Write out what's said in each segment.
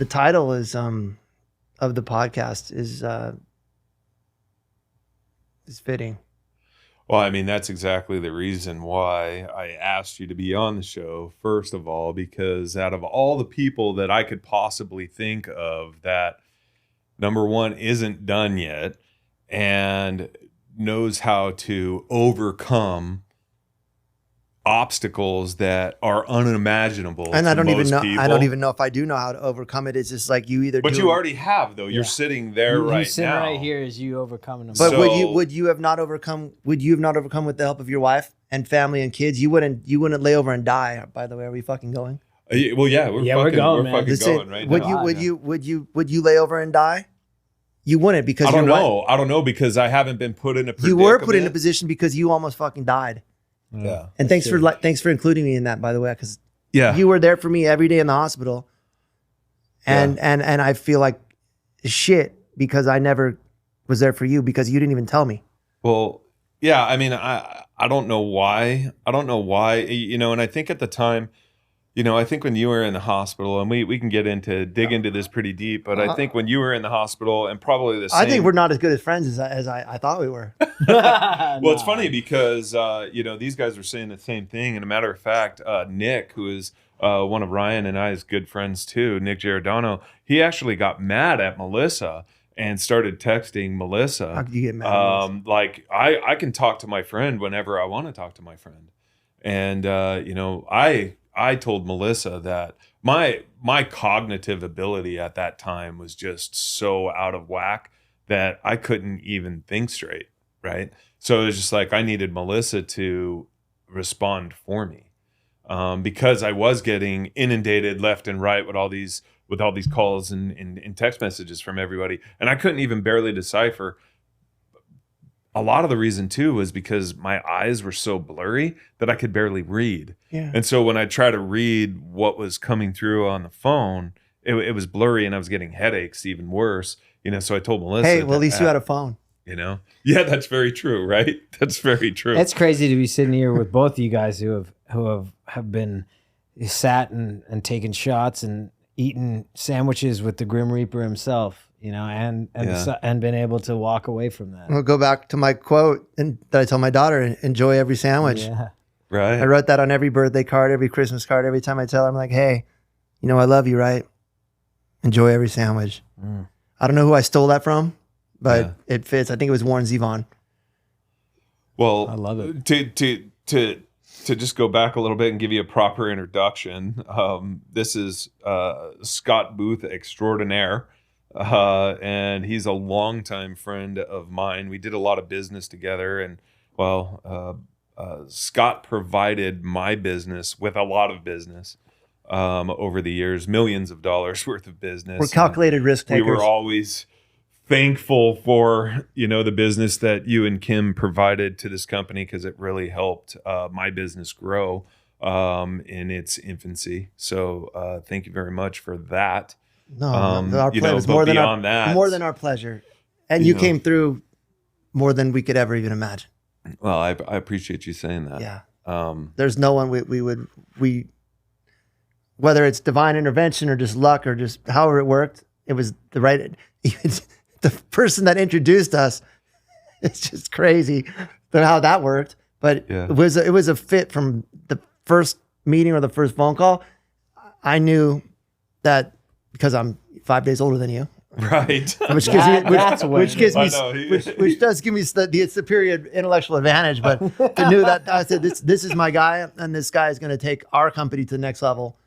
the title is of the podcast is fitting. Well, I mean, that's exactly the reason why I asked you to be on the show, first of all, because out of all the people that I could possibly think of that, number one, isn't done yet and knows how to overcome obstacles that are unimaginable. And I don't even know. People. I don't even know if I do know how to overcome it. It's just like you either. But you already have, though. You're sitting there right now. You sitting right here as you overcoming them. But would you have not overcome? Would you have not overcome with the help of your wife and family and kids? You wouldn't lay over and die. By the way, are we fucking going? Well, yeah, we're going right now. Would you lay over and die? You wouldn't because I don't know. I don't know because I haven't been put in a predicament. You were put in a position because you almost fucking died. Yeah. And thanks for including me in that, by the way, because you were there for me every day in the hospital. And I feel like shit because I never was there for you because you didn't even tell me. Well, yeah, I mean, I don't know why. And I think at the time, I think when you were in the hospital, and we can dig into this pretty deep, but I think when you were in the hospital and probably the same. I think we're not as good as friends as I thought we were. Well, it's funny because, these guys were saying the same thing. And a matter of fact, Nick, who is one of Ryan and I's good friends too, Nick Giordano, he actually got mad at Melissa and started texting Melissa. How could you get mad at Melissa? Like, I can talk to my friend whenever I want to talk to my friend. And, I told Melissa that my cognitive ability at that time was just so out of whack that I couldn't even think straight, right? So it was just like I needed Melissa to respond for me because I was getting inundated left and right with all these calls and text messages from everybody, and I couldn't even barely decipher. A lot of the reason too was because my eyes were so blurry that I could barely read. Yeah. And so when I tried to read what was coming through on the phone, it was blurry and I was getting headaches even worse. So I told Melissa. Hey, well, at least you had a phone. Yeah, that's very true, right? That's very true. It's crazy to be sitting here with both of you guys who have been sat and taken shots and eaten sandwiches with the Grim Reaper himself. And been able to walk away from that. I'll go back to my quote that I tell my daughter, enjoy every sandwich. Yeah. Right. I wrote that on every birthday card, every Christmas card, every time I tell her, I'm like, hey, I love you, right? Enjoy every sandwich. I don't know who I stole that from, but it fits. I think it was Warren Zevon. Well, I love it. To just go back a little bit and give you a proper introduction, this is Scott Booth extraordinaire. And he's a longtime friend of mine. We did a lot of business together, and Scott provided my business with a lot of business over the years, millions of dollars worth of business. We're calculated risk takers. We were always thankful for the business that you and Kim provided to this company because it really helped my business grow in its infancy. So thank you very much for that. No, our pleasure was more than our pleasure, and you came through more than we could ever even imagine. Well, I appreciate you saying that. Yeah. There's no one we whether it's divine intervention or just luck or just however it worked, it was the right. The person that introduced us, it's just crazy how that worked. But it was a fit from the first meeting or the first phone call. I knew that. Because I'm 5 days older than you, right? Which does give me the superior intellectual advantage. But I knew that I said this is my guy, and this guy is going to take our company to the next level,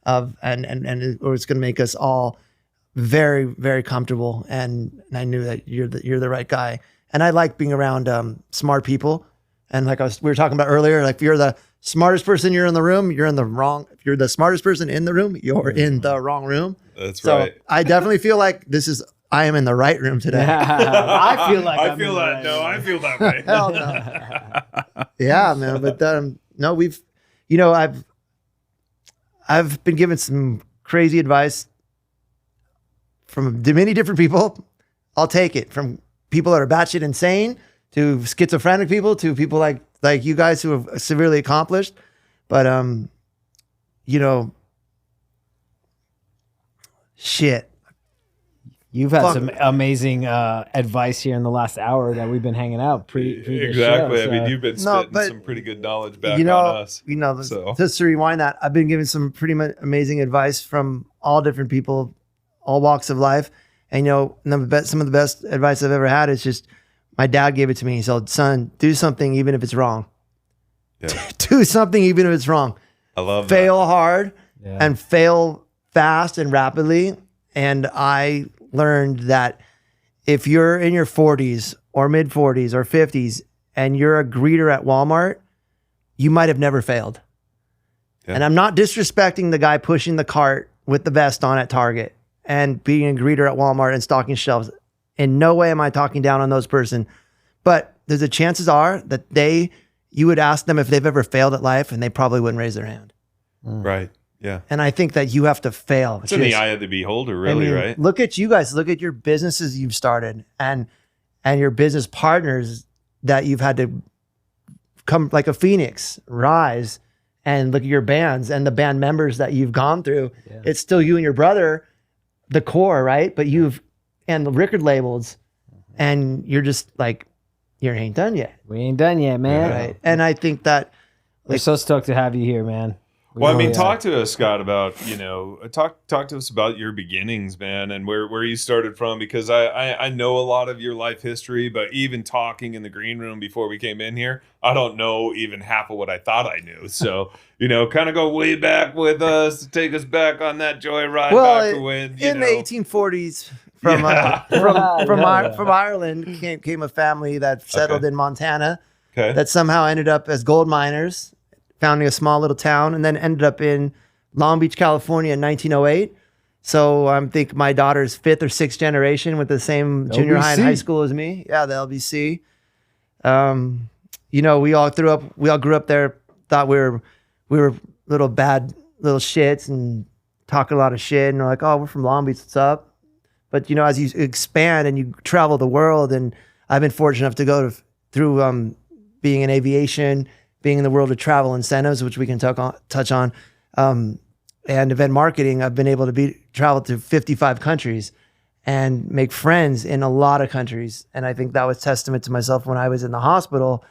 or it's going to make us all very, very comfortable. And I knew that you're the right guy. And I like being around smart people. And like we were talking about earlier, like if you're the smartest person you're in the room, you're in the wrong. If you're the smartest person in the room, you're in the wrong room. That's right. I definitely feel like I am in the right room today. I feel that way. Hell no. Yeah, man. But no, I've been given some crazy advice from many different people. I'll take it, from people that are batshit insane to schizophrenic people to people like you guys who have severely accomplished. But shit. You've had Fuck. some amazing advice here in the last hour that we've been hanging out. Exactly. Show, I mean, so- you've been No, spitting but some pretty good knowledge back you know, on us. So. just to rewind that, I've been given some pretty amazing advice from all different people, all walks of life. And some of the best advice I've ever had is just my dad gave it to me. He said, "Son, do something even if it's wrong. Yeah. Do something even if it's wrong. I love Fail hard Yeah. and fail fast and rapidly." And I learned that if you're in your 40s or mid 40s or 50s and you're a greeter at Walmart, you might have never failed. Yeah. And I'm not disrespecting the guy pushing the cart with the vest on at Target and being a greeter at Walmart and stocking shelves. In no way am I talking down on those person, but there's a chances are that you would ask them if they've ever failed at life and they probably wouldn't raise their hand. that. Right. Yeah. And I think that you have to fail. It's in the eye of the beholder, really, right? Look at you guys. Look at your businesses you've started and your business partners that you've had to come like a phoenix, rise, and look at your bands and the band members that you've gone through. Yeah. It's still you and your brother, the core, right? But and the record labels, and you're just like, you ain't done yet. We ain't done yet, man. Right. And I think that We're so stoked to have you here, man. We Well, I mean, really talk to us, Scott, about, talk to us about your beginnings, man, and where you started from, because I know a lot of your life history, but even talking in the green room before we came in here, I don't know even half of what I thought I knew. So, kind of go way back with us, take us back on that joyride back to when, in the 1840s, from Ireland came a family that settled in Montana Okay. that somehow ended up as gold miners, founding a small little town, and then ended up in Long Beach, California in 1908. So I think my daughter's 5th or 6th generation with the same junior high and LBC. high school as me. Yeah, the LBC. We all grew up there, thought we were little bad little shits and talking a lot of shit, and we're like, oh, we're from Long Beach, what's up? But as you expand and you travel the world, and I've been fortunate enough to go through being in aviation, being in the world of travel incentives, which we can touch on, and event marketing. I've been able to travel to 55 countries and make friends in a lot of countries. And I think that was testament to myself when I was in the hospital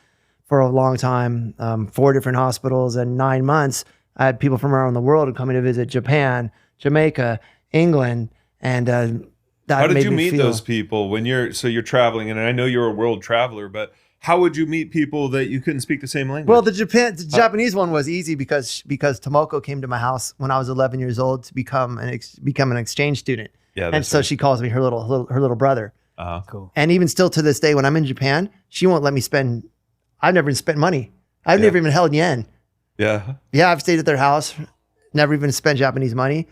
for a long time, 4 different hospitals, and 9 months. I had people from around the world coming to visit Japan, Jamaica, England, and that How did made you me meet feel- those people when you're traveling? And I know you're a world traveler, but how would you meet people that you couldn't speak the same language? Well, the Japanese one was easy because Tomoko came to my house when I was 11 years old to become an exchange student, yeah, and that's so right. she calls me her little brother. Uh-huh. Cool. And even still to this day, when I'm in Japan, she won't let me spend. I've never even spent money. I've never even held yen. Yeah. Yeah, I've stayed at their house, never even spent Japanese money.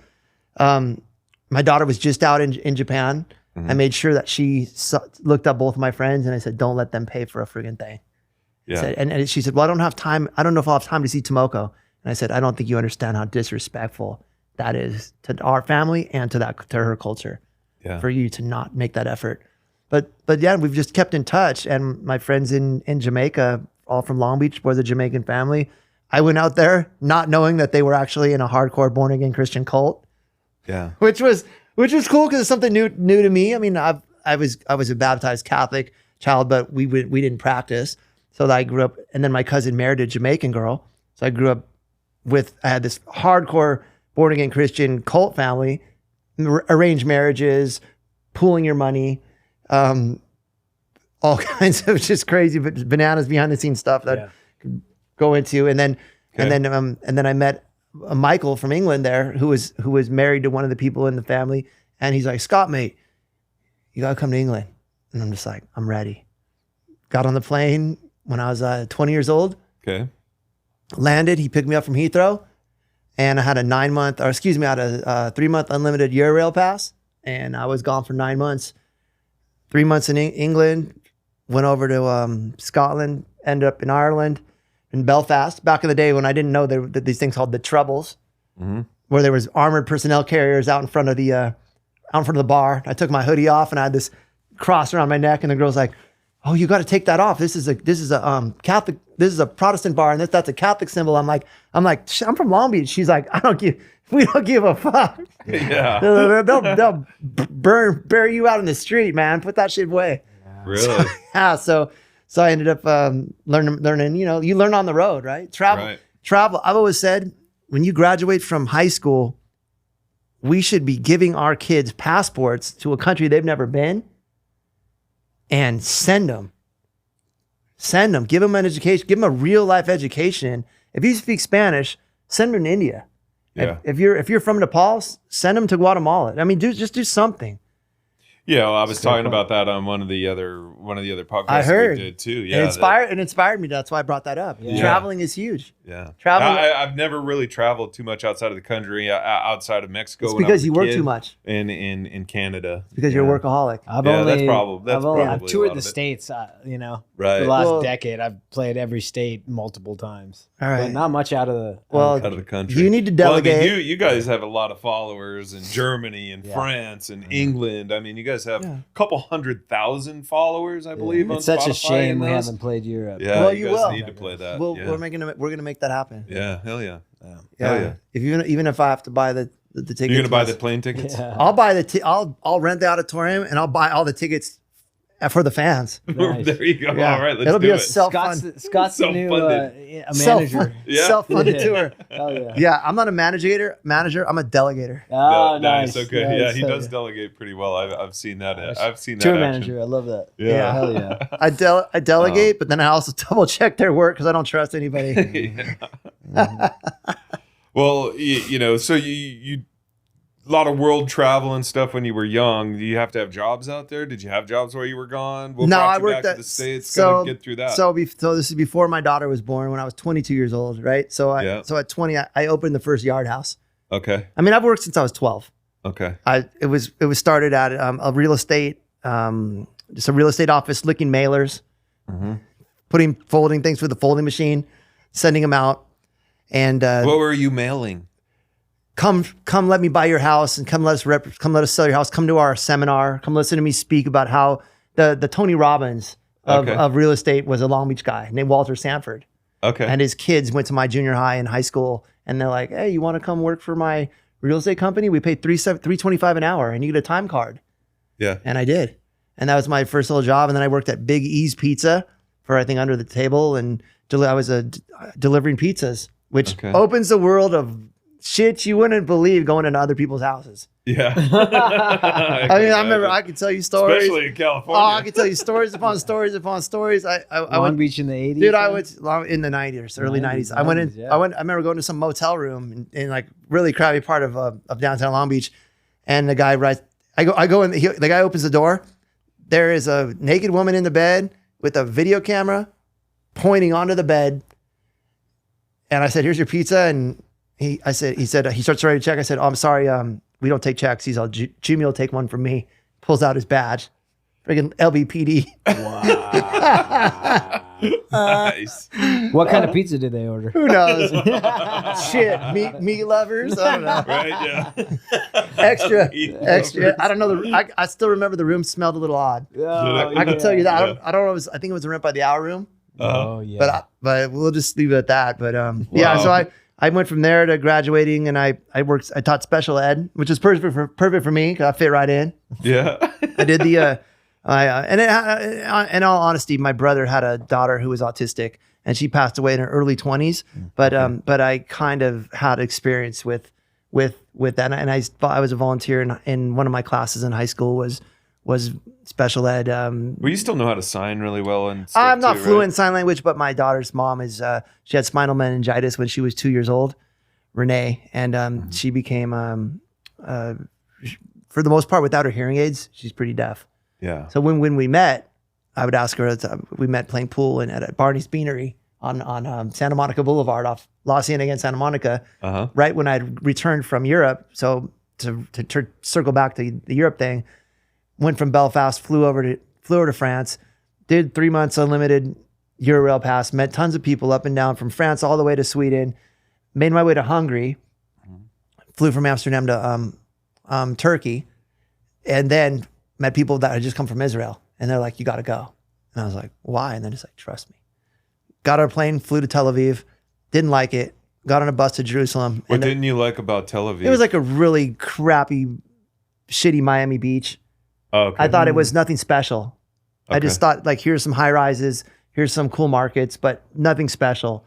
My daughter was just out in Japan. I made sure that she looked up both of my friends, and I said, don't let them pay for a friggin' thing. Yeah. And she said, well, I don't have time. I don't know if I'll have time to see Tomoko. And I said, I don't think you understand how disrespectful that is to our family and to her culture, Yeah. for you to not make that effort. But yeah, we've just kept in touch. And my friends in Jamaica, all from Long Beach, was a Jamaican family. I went out there not knowing that they were actually in a hardcore born again Christian cult, Yeah. which was cool because it's something new to me. I mean, I was a baptized Catholic child, but we didn't practice. So I grew up, and then my cousin married a Jamaican girl. So I grew up I had this hardcore born again Christian cult family, arranged marriages, pooling your money, all kinds of just crazy bananas behind the scenes stuff that I could go into. And then I met Michael from England there, who was married to one of the people in the family, and he's like, Scott, mate, you gotta come to England. And I'm just like, I'm ready. Got on the plane when I was 20 years old, Okay. landed. He picked me up from Heathrow, and I had a 3-month unlimited Eurail pass, and I was gone for 9 months. 3 months in England, went over to Scotland, ended up in Ireland, in Belfast. Back in the day when I didn't know that these things called the Troubles, where there was armored personnel carriers out in front of the bar. I took my hoodie off and I had this cross around my neck, and the girl's like, oh, you got to take that off. This is a Catholic. This is a Protestant bar, and that's a Catholic symbol. I'm like, I'm from Long Beach. She's like, we don't give a fuck. Yeah. They'll bury you out in the street, man. Put that shit away. Really? So I ended up learning. You learn on the road, right? Travel. I've always said, when you graduate from high school, we should be giving our kids passports to a country they've never been, and send them. Give them an education. Give them a real life education. If you speak Spanish, send them to India. Yeah. If you're from Nepal, send them to Guatemala. I mean, just do something. Yeah, well, I was talking about that on one of the other podcasts I heard. we did too. Yeah, it inspired me. That's why I brought that up. Yeah. Traveling is huge. Yeah, Traveling. I've never really traveled too much outside of the country, outside of Mexico. It's when I because was a you work kid, too much. in Canada. It's because you're a workaholic. I've a toured lot the of it. States. Right. For the last decade, I've played every state multiple times. All right. But not much out of the. Out of the country. You need to delegate. Well, I mean, you guys have a lot of followers in Germany and France and England. I mean, you guys have a couple 100,000 followers, I believe. On It's such Spotify a shame and we those. haven't played Europe. Yeah, Well, you you guys will. need to play that. We're gonna make that happen. Yeah, hell yeah. Yeah. Hell yeah. Even if I have to buy the tickets, You're gonna buy the plane tickets? Yeah. I'll buy I'll rent the auditorium and I'll buy all the tickets for the fans. Nice. There you go. Yeah. All right, let's It'll do be a it. Scott's the new Self-funded. a manager. Yeah. self-funded tour. Hell yeah. Yeah, I'm not a manager. I'm a delegator. Oh, Nice. nice. Okay. Nice. Yeah, he does delegate pretty well. I've seen that. I've seen that. Tour action. manager. I love that. Yeah. Hell yeah. I delegate, but then I also double check their work because I don't trust anybody. Well, so you a lot of world travel and stuff when you were young. Do you have to have jobs out there? Did you have jobs while you were gone? What No, brought I you worked back at to the States. so Kind of get through that. So this is before my daughter was born, when I was 22 years old, right? So at 20, I opened the first yard house. Okay. I mean, I've worked since I was 12. Okay. It was started at a real estate, just a real estate office, licking mailers, folding things through the folding machine, sending them out, and What were you mailing? come let me buy your house, and come let us sell your house. Come to our seminar. Come listen to me speak about how the Tony Robbins of real estate was a Long Beach guy named Walter Sanford. Okay. And his kids went to my junior high and high school, and they're like, "Hey, you want to come work for my real estate company? We pay $3.25 an hour, and you get a time card." Yeah. And I did, and that was my first little job. And then I worked at Big E's Pizza for, I think, under the table, and I was delivering pizzas, which opens the world of shit you wouldn't believe going into other people's houses. Yeah. I remember I could tell you stories. Especially in California. Oh, I could tell you stories upon stories upon stories. I Long went, Beach in the 80s. dude. I went in the 90s, early 90s. I went in. yeah. I remember going to some motel room in like really crappy part of downtown Long Beach, and the guy writes. I go in. The guy opens the door. There is a naked woman in the bed with a video camera pointing onto the bed. And I said, "Here's your pizza." And he starts writing a check. I said, "Oh, I'm sorry. We don't take checks." He's all, "Jimmy will take one from me." Pulls out his badge. Friggin' LBPD. Nice. What kind of pizza did they order? Who knows? Shit, meat lovers. I don't know. Right? Yeah. Extra. Lovers. I don't know. I still remember the room smelled a little odd. I can tell you that. I don't know. I think it was rent by the hour room. Oh yeah. But we'll just leave it at that. But yeah. So I went from there to graduating, and I taught special ed, which is perfect for me because I fit right in. Yeah. I did the in all honesty, my brother had a daughter who was autistic, and she passed away in her early 20s. But I kind of had experience with that, and I was a volunteer in one of my classes in high school was special ed. Well, you still know how to sign really well, and stuff I'm not too, fluent right? in sign language, but my daughter's mom is she had spinal meningitis when she was 2 years old, Renee, and she became for the most part, without her hearing aids, she's pretty deaf. Yeah. So when we met, I would ask her. We met playing pool at Barney's Beanery on Santa Monica Boulevard off La Cienega and Santa Monica. Right when I returned from Europe, so to circle back to the Europe thing, went from Belfast, flew over to France, did 3 months unlimited Eurail pass, met tons of people up and down from France all the way to Sweden, made my way to Hungary, flew from Amsterdam to Turkey, and then met people that had just come from Israel, and they're like, "You got to go." And I was like, why? And then it's like, trust me. Got on a plane, flew to Tel Aviv, didn't like it, got on a bus to Jerusalem. What didn't you like about Tel Aviv? It was like a really crappy, shitty Miami Beach. Oh, okay. I thought it was nothing special. I just Okay. thought like, here's some high rises, here's some cool markets, but nothing special.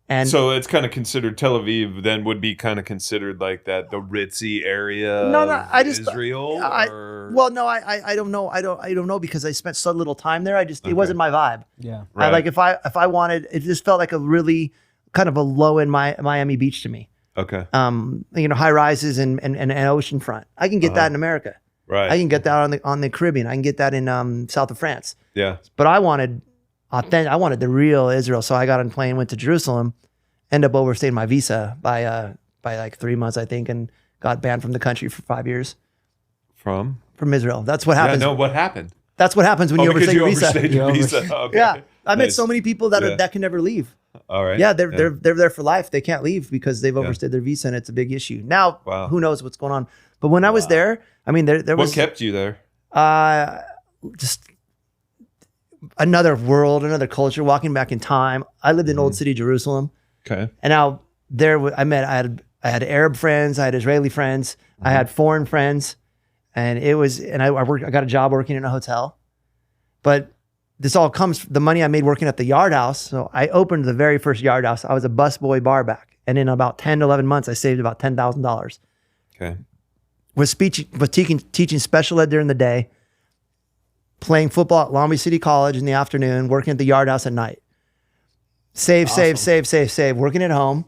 And So it's kind of considered Tel Aviv then would be kind of considered like that the ritzy area No, of I just Israel or well, no, I don't know. I don't know because I spent so little time there. It wasn't my vibe. Yeah. Right. Like if I wanted, it just felt like a really kind of a low end Miami Beach to me. Okay. High rises and ocean front. I can get that in America. Right. I can get that on the Caribbean. I can get that in south of France. Yeah. But I wanted the real Israel. So I got on a plane, went to Jerusalem, ended up overstaying my visa by like 3 months, I think, and got banned from the country for 5 years From? from Israel. That's what happens. Yeah, no, what happened? That's what happens when you because overstay your visa. overstayed your visa. Okay. Yeah, I met Nice. so many people that Yeah. that can never leave. All right. Yeah, they're there for life. They can't leave because they've overstayed their visa, and it's a big issue. Now, Wow. who knows what's going on? But when I was there, I mean, there What was kept you there? just another world, another culture. Walking back in time, I lived in Old City, Jerusalem, Okay. and now I had Arab friends, I had Israeli friends, I had foreign friends, and I got a job working in a hotel, but. This all comes the money I made working at the Yard House. So I opened the very first Yard House. I was a busboy barback, and in about 10 to 11 months, I saved about $10,000. Okay. Was teaching special ed during the day, playing football at Long Beach City College in the afternoon, working at the Yard House at night. Save, working at home.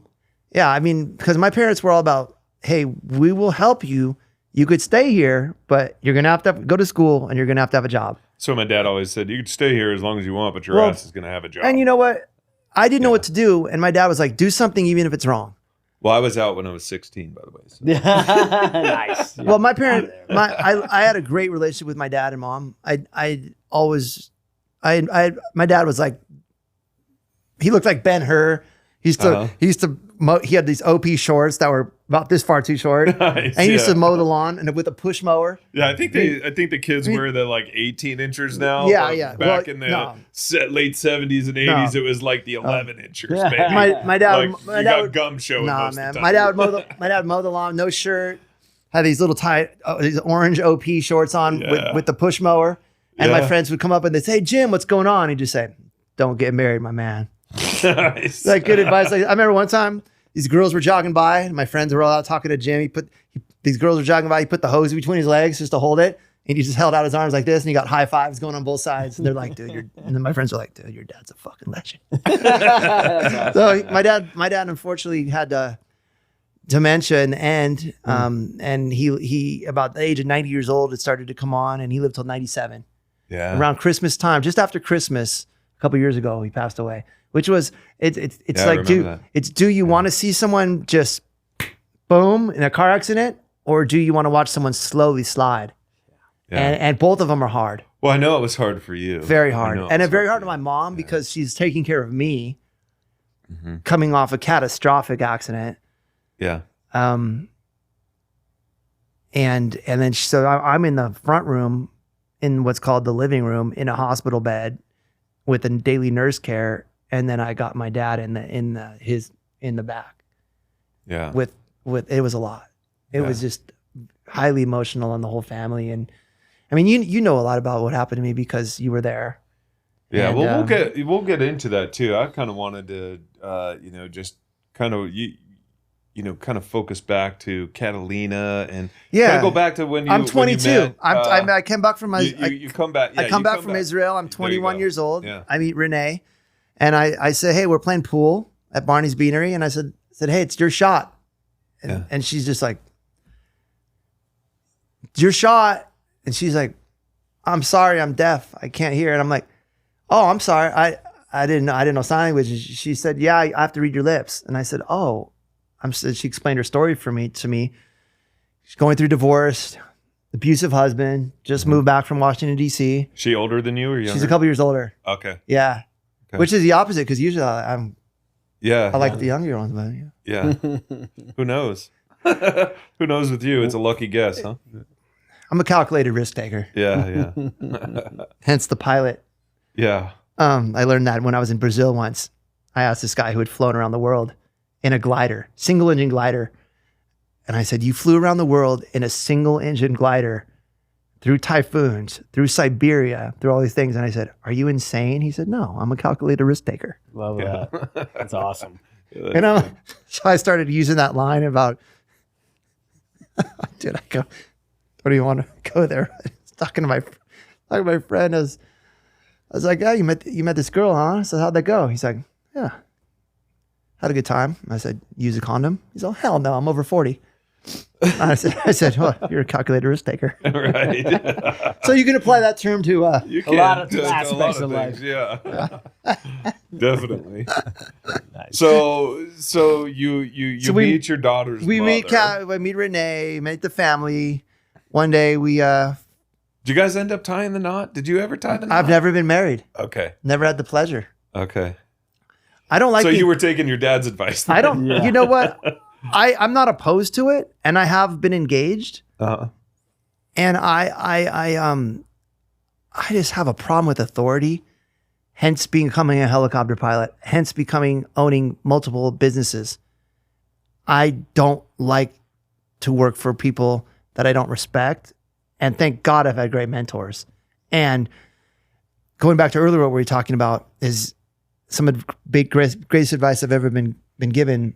Yeah, I mean, because my parents were all about, hey, we will help you. You could stay here, but you're gonna have to go to school and you're gonna have to have a job. So my dad always said, you can stay here as long as you want, but your Well, ass is going to have a job. And you know what? I didn't know what to do, and my dad was like, do something even if it's wrong. Well, I was out when I was 16, by the way. So. Nice. Well, my parent, I had a great relationship with my dad and mom. My dad was like, he looked like Ben-Hur. He had these OP shorts that were about this far too short. Nice, and he used yeah. to mow the lawn and with a push mower. Yeah, I think the kids wear the like 18 inchers now. Yeah, but yeah. Back Well, in the no. late 70s and 80s, it was like the 11 inchers. Yeah. Maybe. My dad, like, my you dad got would, gum showing most man. of the time. My dad would mow the lawn, no shirt, had these little tight, these orange OP shorts on Yeah. with the push mower. And my Yeah. friends would come up and they'd say, "Hey, Jim, what's going on?" He'd just say, "Don't get married, my man." Nice. Like good advice. Like, I remember one time these girls were jogging by, and my friends were all out talking to Jim. These girls were jogging by. He put the hose between his legs just to hold it, and he just held out his arms like this, and he got high fives going on both sides. And they're like, "Dude, and then my friends were like, "Dude, your dad's a fucking legend." So my dad unfortunately had dementia in the end, and he about the age of 90 years old, it started to come on, and he lived till 97. Yeah. Around Christmas time, just after Christmas, a couple years ago, he passed away. Which was it's Yeah, I like, remember that. do you want to see someone just boom in a car accident, or do you want to watch someone slowly slide? Yeah. And both of them are hard, Well, I know it was hard for you. very I hard, know it and was it's very hard for on my you. mom because she's taking care of me, Mhm. coming off a catastrophic accident. Yeah. And then so I'm in the front room, in what's called the living room, in a hospital bed with a daily nurse care, and then I got my dad in the back. Yeah. With it was a lot. It Yeah. was just highly emotional on the whole family, and I mean you know a lot about what happened to me because you were there. Yeah, And, well, we'll get into that too. I kind of wanted to, just kind of kind of focus back to Catalina and Yeah. kind of go back to when you. I'm when you 22. met, I came back from my. you come back. Yeah, I come you back from Israel. I'm There you 21 go. years old. Yeah. I meet Renee, and I say, "Hey, we're playing pool at Barney's Beanery," and I said, "Hey, it's your shot," and she's just like, "It's your shot," and she's like, "I'm sorry, I'm deaf. I can't hear." And I'm like, "Oh, I'm sorry. I didn't know sign language." And she said, "Yeah, I have to read your lips." And I said, "Oh." She explained her story to me. She's going through divorce, abusive husband, just moved back from Washington, D.C. She older than you or younger? She's a couple years older. Okay. Yeah. Okay. Which is the opposite because usually I Yeah. like the younger ones, but yeah. Yeah. Who knows? Who knows with you? It's a lucky guess, huh? I'm a calculated risk taker. Yeah. Yeah. Hence the pilot. Yeah. I learned that when I was in Brazil once. I asked this guy who had flown around the world in a glider, single engine glider. And I said, you flew around the world in a single engine glider through typhoons, through Siberia, through all these things. And I said, are you insane? He said, no, I'm a calculated risk taker. Love that. That's awesome. You know, so I started using that line about, dude, I go, don't even want to go there. I was talking to my friend. I was like, yeah, you met this girl, huh? I said, how'd that go? He's like, yeah, had a good time. I said, use a condom? He's like, hell no, I'm over 40. I said, well, you're a calculated risk taker. Right. So you can apply that term to You A lot of to aspects of life. Yeah. Definitely. Nice. So you we- meet your daughter's we mother. meet Renee, meet the family. One day Did you guys end up tying the knot? Did you ever tie the knot? I've never been married. Okay. Never had the pleasure. Okay. I don't like So being- you were taking your dad's advice. I don't, Yeah. you know what? I'm not opposed to it, and I have been engaged, Uh-huh. and I just have a problem with authority, hence becoming a helicopter pilot, hence owning multiple businesses. I don't like to work for people that I don't respect, and thank God I've had great mentors. And going back to earlier, what we were talking about is some of the greatest advice I've ever been given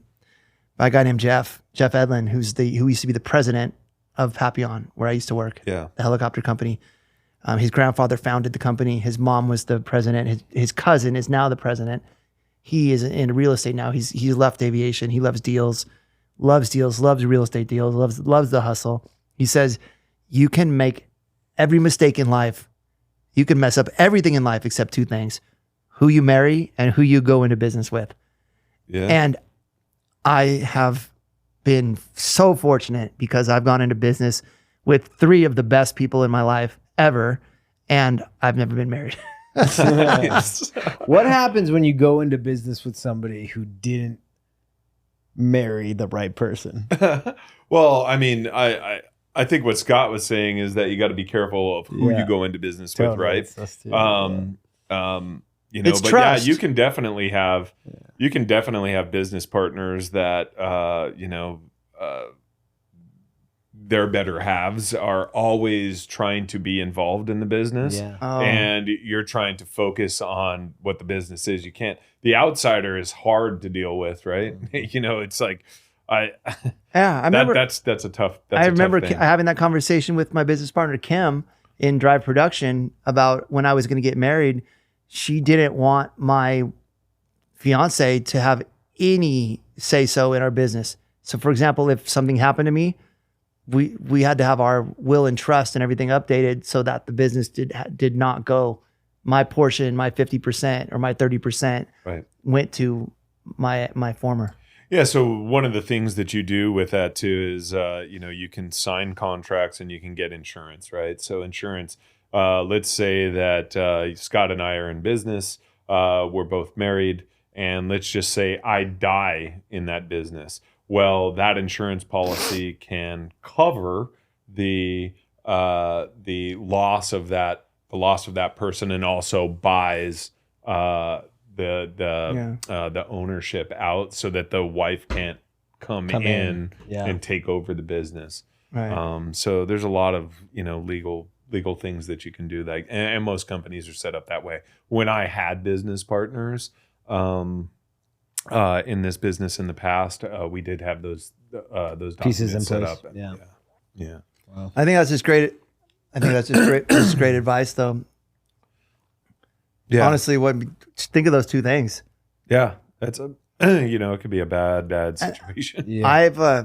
by a guy named Jeff Edlin, who used to be the president of Papillon, where I used to work, Yeah. the helicopter company. His grandfather founded the company. His mom was the president. His cousin is now the president. He is in real estate now. He's left aviation. He loves deals, loves real estate deals, loves the hustle. He says, you can make every mistake in life. You can mess up everything in life except two things: who you marry and who you go into business with. Yeah. And I have been so fortunate because I've gone into business with three of the best people in my life ever, and I've never been married. Nice. What happens when you go into business with somebody who didn't marry the right person? Well, I mean, I think what Scott was saying is that you got to be careful of who Yeah. you go into business with, Totally. right? That's too- You know, It's but trust. yeah, you can definitely have business partners that their better halves are always trying to be involved in the business. Yeah. And you're trying to focus on what the business is. You can't. The outsider is hard to deal with, right? You know, it's like I remember. that's a tough. I remember tough thing. having that conversation with my business partner Kim in Drive Production about when I was going to get married. She didn't want my fiance to have any say so in our business. So, for example, if something happened to me, we had to have our will and trust and everything updated so that the business did not go. My portion, my 50% or my 30%, Right. went to my former. Yeah. So one of the things that you do with that too is, you can sign contracts and you can get insurance, right? So insurance, let's say that Scott and I are in business, we're both married, and let's just say I die in that business. Well, that insurance policy can cover the loss of that person, and also buys the ownership out so that the wife can't come in Yeah. and take over the business. Right. So there's a lot of legal things that you can do that, and most companies are set up that way. When I had business partners in this business in the past, we did have those Pieces in documents set place. up. Yeah. Yeah. I think that's just great. I think that's just great. That's great advice, though. Yeah. Honestly, think of those two things. Yeah. That's it could be a bad situation. Yeah. I've Yeah,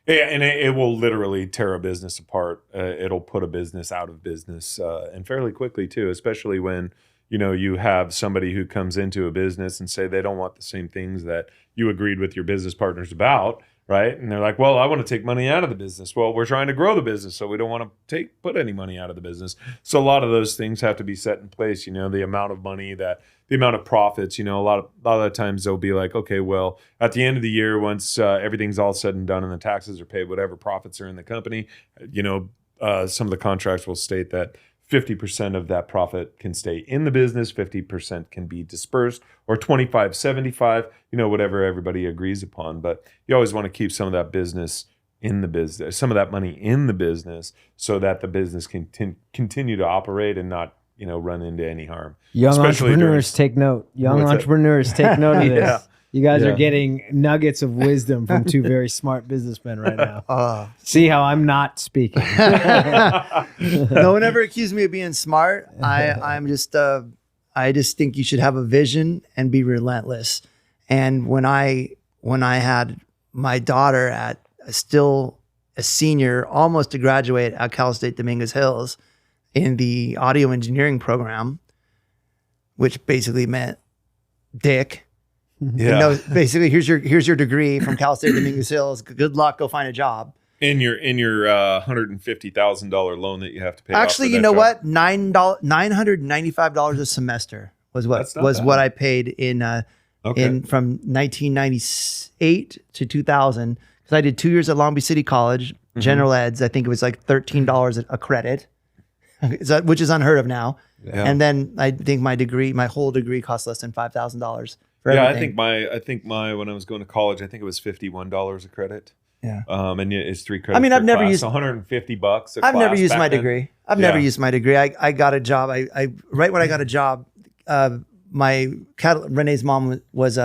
and it will literally tear a business apart. It'll put a business out of business, and fairly quickly too, especially when you have somebody who comes into a business and say they don't want the same things that you agreed with your business partners about, right? And they're like, well, I want to take money out of the business. Well, we're trying to grow the business, so we don't want to put any money out of the business. So a lot of those things have to be set in place. The amount of money the amount of profits. A lot of times they'll be like, okay, well, at the end of the year, once everything's all said and done and the taxes are paid, whatever profits are in the company, some of the contracts will state that 50% of that profit can stay in the business, 50% can be dispersed, or 25, 75, whatever everybody agrees upon. But you always want to keep some of that business in the business, some of that money in the business, so that the business can continue to operate and not, run into any harm. Young Especially entrepreneurs take note. Young What's that? entrepreneurs take note of this. Yeah. You guys Yeah. are getting nuggets of wisdom from two very smart businessmen right now. See how I'm not speaking. No one ever accused me of being smart. I just think you should have a vision and be relentless. And when I had my daughter at still a senior, almost to graduate at Cal State Dominguez Hills in the audio engineering program, which basically meant dick. Yeah. No, basically, here's your degree from Cal State Dominguez Hills. Good luck, go find a job. In your $150,000 loan that you have to pay. Actually, off you know what? $995 a semester was That's not what bad. I paid in from 1998 to 2000, because I did 2 years at Long Beach City College, general eds. I think it was like $13 a credit, which is unheard of now. Yeah. And then I think my whole degree cost less than $5,000 for Yeah, everything. I think my when I was going to college, I think it was $51 a credit. Yeah. And it's 3 credits. I mean, per I've never class, used- so $150 a I've never class used back my then. degree. I've never Yeah. used my degree. I got a job. I right when I got a job, Renee's mom was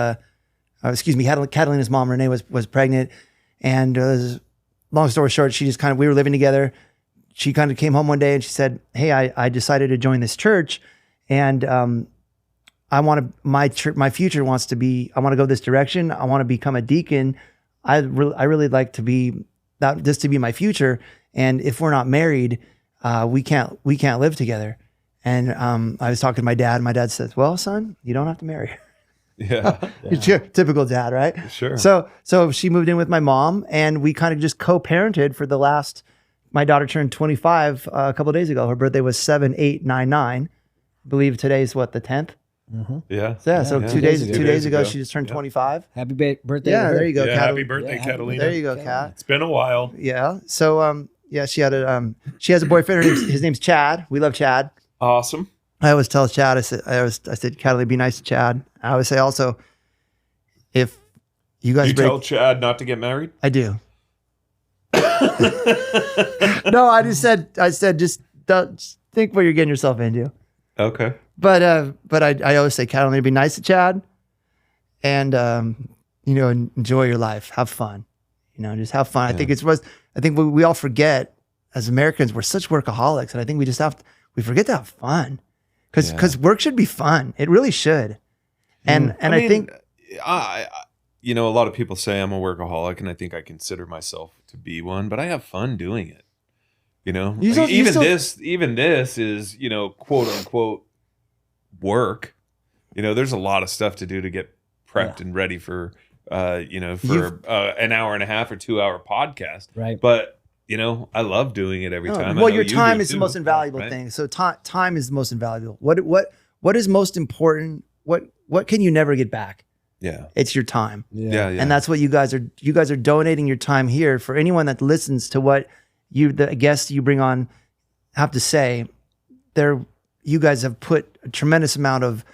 Catalina's mom, Renee, was pregnant, and long story short, we were living together. She kind of came home one day and she said, "Hey, I decided to join this church, and I want to my future wants to be. I want to go this direction. I want to become a deacon. I really like to be this to be my future. And if we're not married, we can't live together." And I was talking to my dad. My dad says, "Well, son, you don't have to marry her." Yeah. Typical dad, right? Sure. So she moved in with my mom, and we kind of just co-parented for the last. My daughter turned 25 a couple of days ago. Her birthday was 7/8/99. I believe today's what, the 10th. Yeah. So Yeah. 2 days 2 days ago ago. she just turned 25. Happy birthday. Yeah, to her. there you go, Yeah, Kat. happy birthday, Yeah, happy Catalina. There you go, Kat. It's been a while. Yeah. So she had she has a boyfriend. His name's Chad. We love Chad. Awesome. I always tell Chad, I said, Catalina, be nice to Chad. I always say also, if you guys You tell Chad not to get married? I do. No, I said, just don't think what you're getting yourself into. Okay. But I always say, Catalina, be nice to Chad, and enjoy your life, have fun, just have fun. Yeah. I think we all forget as Americans, we're such workaholics, and I think we forget to have fun, because work should be fun. It really should. And I think a lot of people say I'm a workaholic, and I think I consider myself to be one, but I have fun doing it. Even this is, quote unquote work. There's a lot of stuff to do to get prepped and ready for, an hour and a half or 2 hour podcast. Right. But, I love doing it every time. I well, know your you time do is the too, most invaluable right? thing. So time is the most invaluable. What is most important? What can you never get back? Yeah. It's your time. Yeah. And that's what you guys are donating your time here. For anyone that listens to what the guests you bring on have to say, you guys have put a tremendous amount of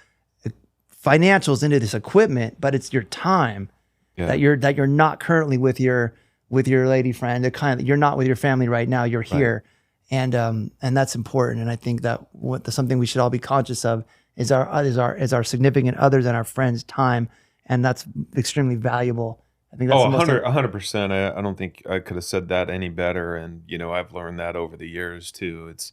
financials into this equipment, but it's your time that you're not currently with your lady friend. You're not with your family right now. You're here, and that's important. And I think that something we should all be conscious of is our significant others and our friends' time, and that's extremely valuable. I think that's 100%. I don't think I could have said that any better. And, I've learned that over the years too. It's,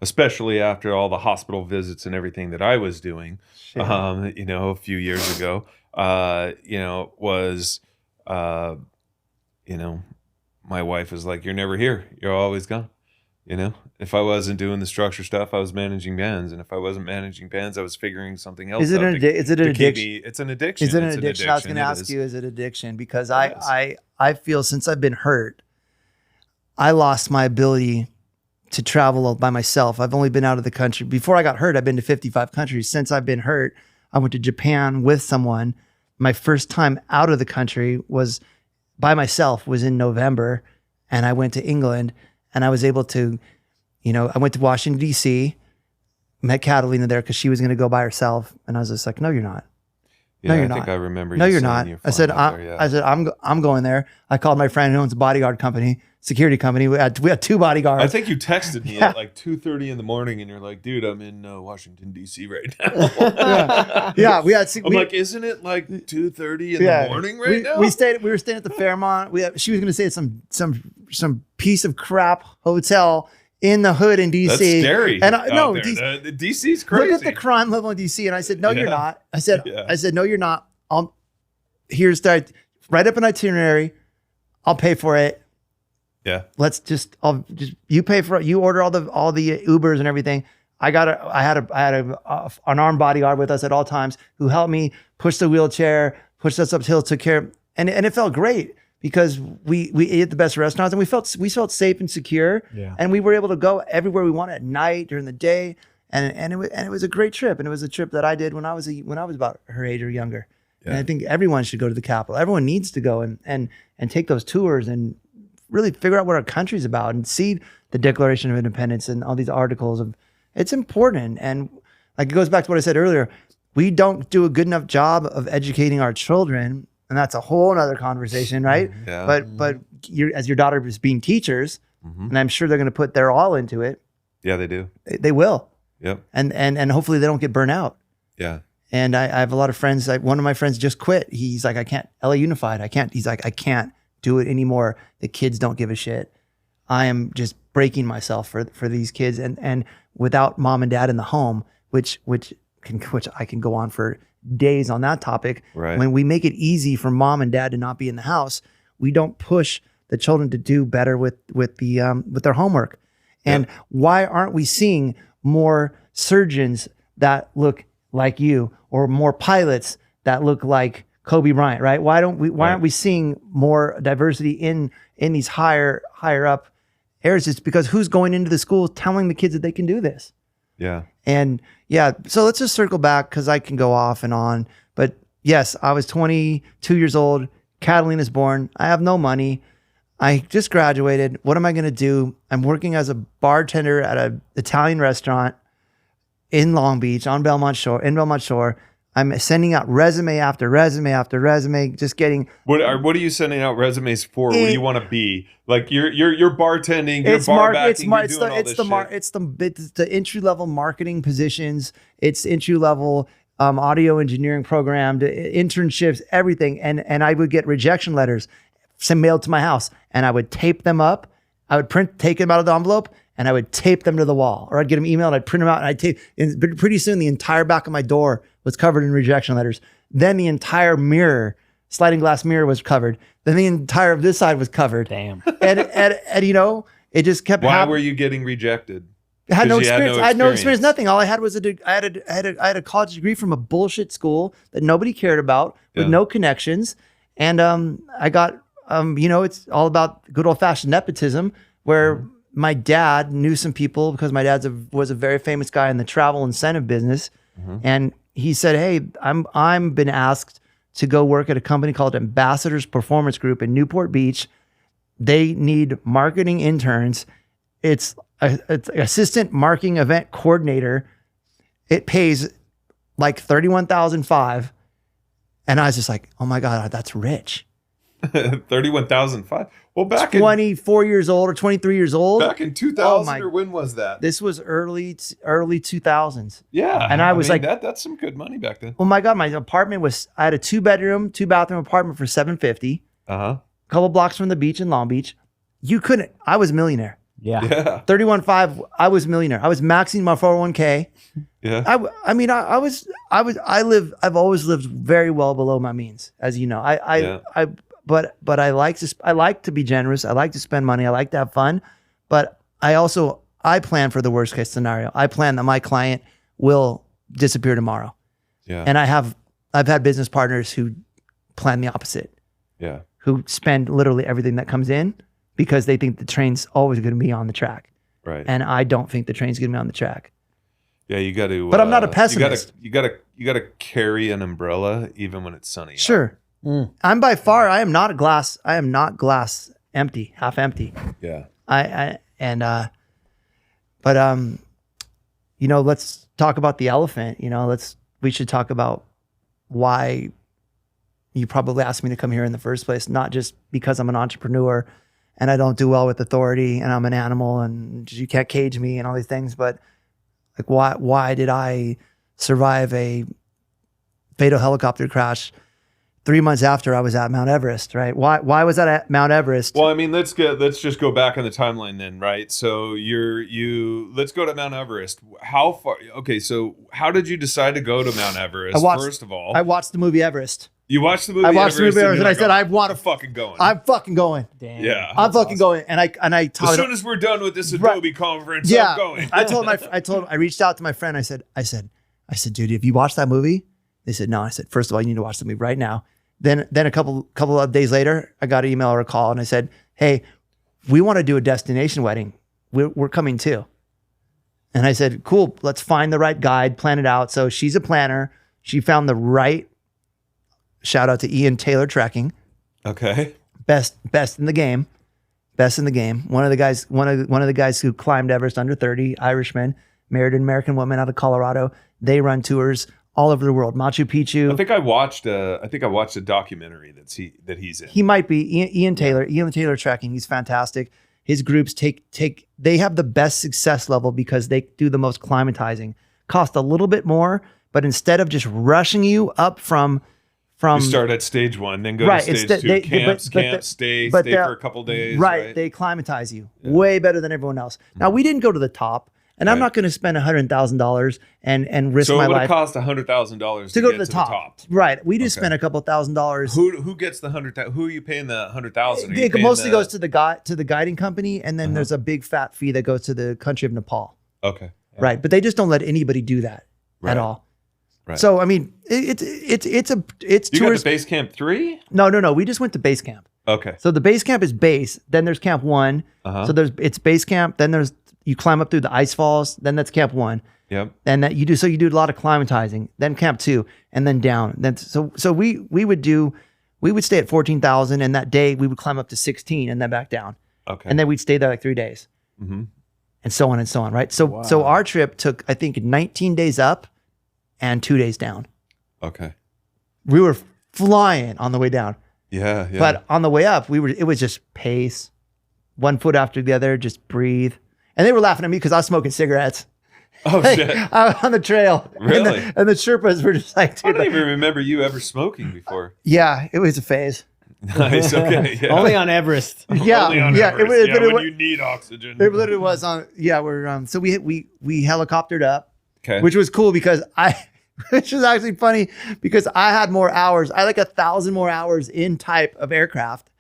especially after all the hospital visits and everything that I was doing, a few years ago, my wife was like, "You're never here. You're always gone." If I wasn't doing the structure stuff, I was managing bands, and if I wasn't managing bands, I was figuring something else. Is it out an addiction? It's an addiction. Is it an It's addiction? I was going to It ask is. you, is it addiction? Because It is. I feel since I've been hurt, I lost my ability to travel by myself. I've only been out of the country. Before I got hurt, I've been to 55 countries. Since I've been hurt, I went to Japan with someone. My first time out of the country was by myself, was in November, and I went to England, and I was able to I went to Washington, D.C., met Catalina there because she was going to go by herself. And I was just like, no, you're not. Yeah, No, you're I not. think I remember. No, you you're saying not. you're I said, flying out there, yeah. I said, I'm going there. I called my friend who owns a bodyguard company, security company. We had 2 bodyguards. I think you texted me at like 2:30 in the morning, and you're like, "Dude, I'm in Washington D.C. right now." Yeah, we had. I'm like, "Isn't it like 2:30 in the morning right now?" We were staying at the Fairmont. She was going to stay at some piece of crap hotel in the hood in DC. That's scary. And no, the DC's crazy. Look at the crime level in DC. And I said, no, Yeah. you're not. I said, Yeah. no, you're not. Write up an itinerary. I'll pay for it. Yeah. You pay for it. You order all the Ubers and everything. I had an armed bodyguard with us at all times who helped me push the wheelchair, pushed us up hills, took care, and it felt great because we ate at the best restaurants and we felt safe and secure. Yeah. And we were able to go everywhere we wanted at night, during the day, and it was a great trip. And it was a trip that I did when I was about her age or younger. Yeah. And I think everyone should go to the Capitol. Everyone needs to go and take those tours and really figure out what our country's about and see the Declaration of Independence and all these articles of. It's important. And like it goes back to what I said earlier. We don't do a good enough job of educating our children, and that's a whole other conversation, right? Yeah. But as your daughter is being teachers, and I'm sure they're going to put their all into it. Yeah, they do. They will. Yep. And hopefully they don't get burnt out. Yeah. And I have a lot of friends. Like one of my friends just quit. He's like, I can't. LA Unified. I can't. He's like, I can't do it anymore. The kids don't give a shit. I am just breaking myself for these kids, and without mom and dad in the home, which I can go on for days on that topic. Right. When we make it easy for mom and dad to not be in the house, we don't push the children to do better with their homework. And why aren't we seeing more surgeons that look like you, or more pilots that look like Kobe Bryant, right? Why aren't we seeing more diversity in these higher up areas? It's because who's going into the schools telling the kids that they can do this? Yeah. And so let's just circle back because I can go off and on. But yes, I was 22 years old. Catalina's born. I have no money. I just graduated. What am I going to do? I'm working as a bartender at an Italian restaurant in Long Beach in Belmont Shore. I'm sending out resume after resume after resume, just getting. What are you sending out resumes for? What do you want to be? Like you're bartending, you're bar backing, you're doing all this shit. It's the entry level marketing positions. It's entry level audio engineering program, internships, everything. And I would get rejection letters mailed to my house, and I would tape them up. I would take them out of the envelope, and I would tape them to the wall, or I'd get them emailed, I'd print them out, and I'd tape. And pretty soon, the entire back of my door was covered in rejection letters. Then the entire sliding glass mirror was covered. Then the entire of this side was covered. Damn. And it just kept happening. Why were you getting rejected? I had no experience. I had no experience. Nothing. All I had was I had a college degree from a bullshit school that nobody cared about, with no connections. And I got it's all about good old fashioned nepotism, where my dad knew some people because my dad was a very famous guy in the travel incentive business, and he said, "Hey, I'm been asked to go work at a company called Ambassadors Performance Group in Newport Beach. They need marketing interns. It's assistant marketing event coordinator. It pays like $31,500." And I was just like, "Oh my God, that's rich." 31,005. Well, back 24 years old or 23 years old. Back in 2000, or when was that? This was early 2000s. Yeah, and I was mean, like, that's some good money back then. Oh my God, my apartment I had a 2-bedroom, 2-bathroom apartment for $750. A couple blocks from the beach in Long Beach. I was a millionaire. Yeah. 31.5. I was a millionaire. I was maxing my 401k. Yeah. I've always lived very well below my means, as you know. But I like to be generous. I like to spend money. I like to have fun. But I plan for the worst case scenario. I plan that my client will disappear tomorrow. Yeah. And I've had business partners who plan the opposite. Yeah. Who spend literally everything that comes in because they think the train's always going to be on the track. Right. And I don't think the train's going to be on the track. Yeah, you got to. But I'm not a pessimist. You got to carry an umbrella even when it's sunny. Sure. I am not glass empty, half empty. Yeah. But let's talk about the elephant. We should talk about why you probably asked me to come here in the first place, not just because I'm an entrepreneur and I don't do well with authority and I'm an animal and you can't cage me and all these things, but like why did I survive a fatal helicopter crash 3 months after I was at Mount Everest, right? Why was that at Mount Everest? Well, I mean, let's just go back in the timeline then, right? So let's go to Mount Everest. How far? Okay, so how did you decide to go to Mount Everest? First of all, I watched the movie Everest. You watched the movie. I watched the movie Everest, and I said, "I want to fucking going. I'm fucking going. Damn. Yeah, I'm fucking going." And I as soon as we're done with this Adobe conference, I'm going. I reached out to my friend. I said, dude, have you watched that movie? They said, no. I said, first of all, you need to watch the movie right now. Then a couple of days later, I got an email or a call, and I said, hey, we want to do a destination wedding. We're coming too. And I said, cool. Let's find the right guide, plan it out. So she's a planner. She found the right. Shout out to Ian Taylor Trekking. Okay. Best in the game. Best in the game. One of the guys who climbed Everest under 30, Irishman, married an American woman out of Colorado. They run tours all over the world. Machu Picchu. I think I watched a documentary that he's in. He might be Ian Taylor. Ian Taylor Trekking. He's fantastic. His groups they have the best success level because they do the most climatizing. Cost a little bit more, but instead of just rushing you up from you start at stage 1, then go to stage 2. Stay for a couple days. Right. They climatize you way better than everyone else. Now, we didn't go to the top, and I'm not going to spend $100,000 and risk my life. So it would have cost $100,000 to go to the top. Right. We just spent a couple $1,000s. Who gets the $100,000? Who are you paying the $100,000? It mostly goes to the guiding company, and then there's a big fat fee that goes to the country of Nepal. Okay. Right. But they just don't let anybody do that at all. Right. So I mean, it's you got to base camp 3? No. We just went to base camp. Okay. So the base camp is base. Then there's camp 1. So it's base camp. Then you climb up through the ice falls. Then that's camp 1. Yep. And that you do a lot of climatizing. Then camp 2, and then down. Then so we would stay at 14,000, and that day we would climb up to 16 and then back down. Okay. And then we'd stay there like 3 days. Mm-hmm. And so on, right? So our trip took, I think, 19 days up and 2 days down. Okay. We were flying on the way down. Yeah. But on the way up, it was just pace. 1 foot after the other, just breathe. And they were laughing at me because I was smoking cigarettes. Oh, shit. On the trail. Really? And the Sherpas were just like, dude, I don't even remember you ever smoking before. Yeah, it was a phase. Nice. Okay. Yeah. Only on Everest. Yeah. Only on Everest. When you need oxygen. It literally was on. Yeah, so we helicoptered up, okay, which was cool because which was actually funny because I had more hours. I had like 1,000 more hours in type of aircraft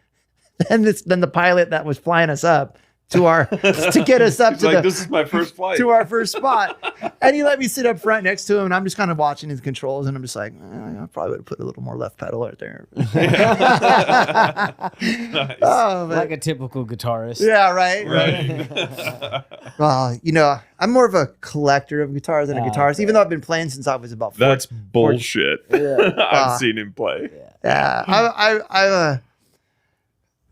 than the pilot that was flying us up to get us up this is my first flight to our first spot. And he let me sit up front next to him, and I'm just kind of watching his controls, and I'm just like, I probably would have put a little more left pedal right there. Nice. Oh, like a typical guitarist. Yeah, right. Well, I'm more of a collector of guitars than a guitarist, even though I've been playing since I was about 4. That's bullshit. I've seen him play. Yeah,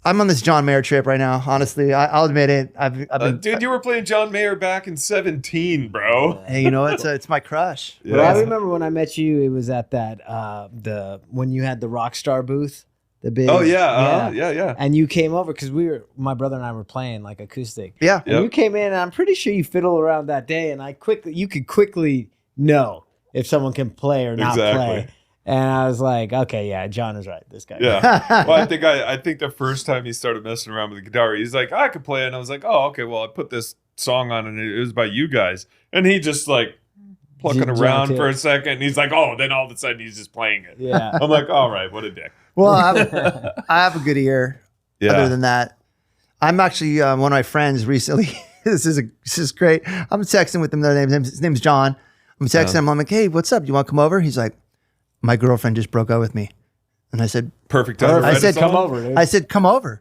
I'm on this John Mayer trip right now. Honestly, I'll admit it. I've been, dude, you were playing John Mayer back in 17, bro. Hey, it's my crush. Yeah. Well, I remember when I met you. It was at that when you had the Rockstar booth, the big. Oh yeah. And you came over because my brother and I were playing like acoustic. Yeah. And you came in, and I'm pretty sure you fiddled around that day, and you could quickly know if someone can play or not play. And I was like, okay, yeah, John is right. This guy. Yeah. Well, I think the first time he started messing around with the guitar, he's like, I could play it. And I was like, oh, okay, well, I put this song on and it was by you guys. And he just like plucking around for a second. And he's like, oh, then all of a sudden he's just playing it. Yeah. I'm like, all right, what a dick. Well, I have a good ear. Yeah. Other than that, I'm actually one of my friends recently. This is great. I'm texting with him. His name's John. I'm texting him. I'm like, hey, what's up? Do you want to come over? He's like, my girlfriend just broke up with me. And I said, perfect time. I said, come over, dude. I said, come over.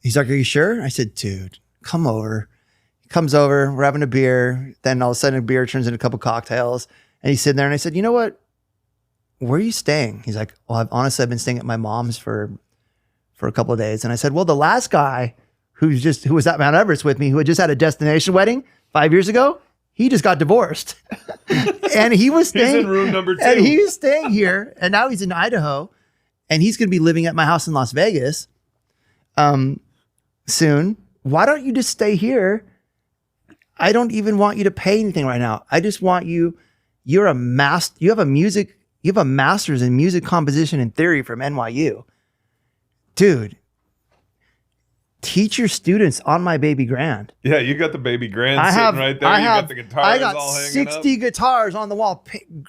He's like, are you sure? I said, dude, come over. He comes over, we're having a beer. Then all of a sudden a beer turns into a couple cocktails. And he's sitting there and I said, you know what? Where are you staying? He's like, well, I've been staying at my mom's for a couple of days. And I said, well, the last guy who was at Mount Everest with me, who had just had a destination wedding, 5 years ago, he just got divorced. And he was staying He's in room number 2. And he was staying here, and now he's in Idaho, and he's going to be living at my house in Las Vegas soon. Why don't you just stay here? I don't even want you to pay anything right now. I just want you. You have a master's in music composition and theory from NYU, dude. Teach your students on my baby grand. Yeah, you got the baby grand sitting right there. You got the guitars I got all hanging 60 guitars on the wall.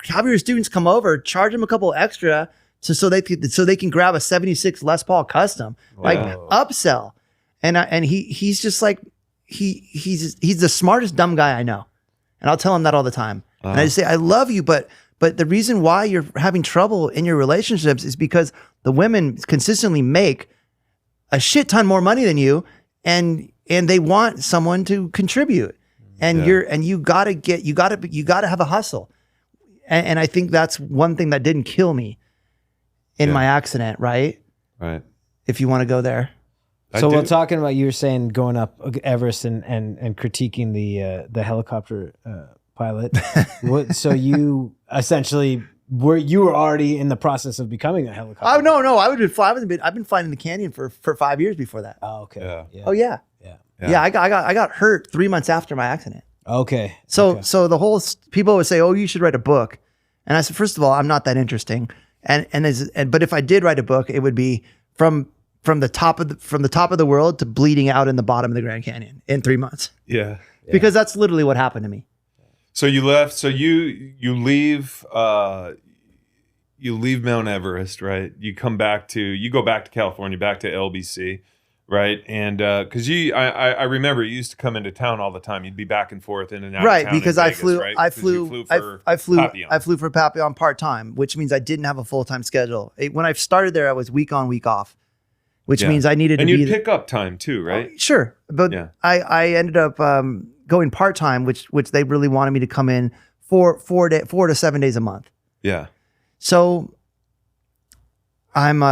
Have your students come over, charge them a couple extra so they can grab a 76 Les Paul custom, like upsell. And he's just like he's the smartest dumb guy I know, and I'll tell him that all the time. And I just say I love you, but the reason why you're having trouble in your relationships is because the women consistently make a shit ton more money than you, and they want someone to contribute, and you gotta have a hustle, and I think that's one thing that didn't kill me in my accident, right? If you want to go there. So we're talking about, you were saying going up Everest and critiquing the helicopter pilot. So you essentially you were already in the process of becoming a helicopter. Oh no, I've been flying in the canyon for 5 years before that. Oh, okay. Yeah. Oh yeah. I got hurt 3 months after my accident. Okay. So the whole people would say, "Oh, you should write a book," and I said, first of all, I'm not that interesting, but if I did write a book, it would be from the top of the world to bleeding out in the bottom of the Grand Canyon in 3 months. Yeah. Because that's literally what happened to me. So you left. So you leave. You leave Mount Everest, right? You go back to California, back to LBC, right? And because I remember you used to come into town all the time. You'd be back and forth in and out. Right, of town because in I Vegas, flew. right? I flew for Papillon part time, which means I didn't have a full time schedule. When I started there, I was week on, week off, which means I needed to be. And you'd pick up time too, right? Sure, but I ended up going part time, which they really wanted me to come in 4 to 7 days a month. Yeah. So I'm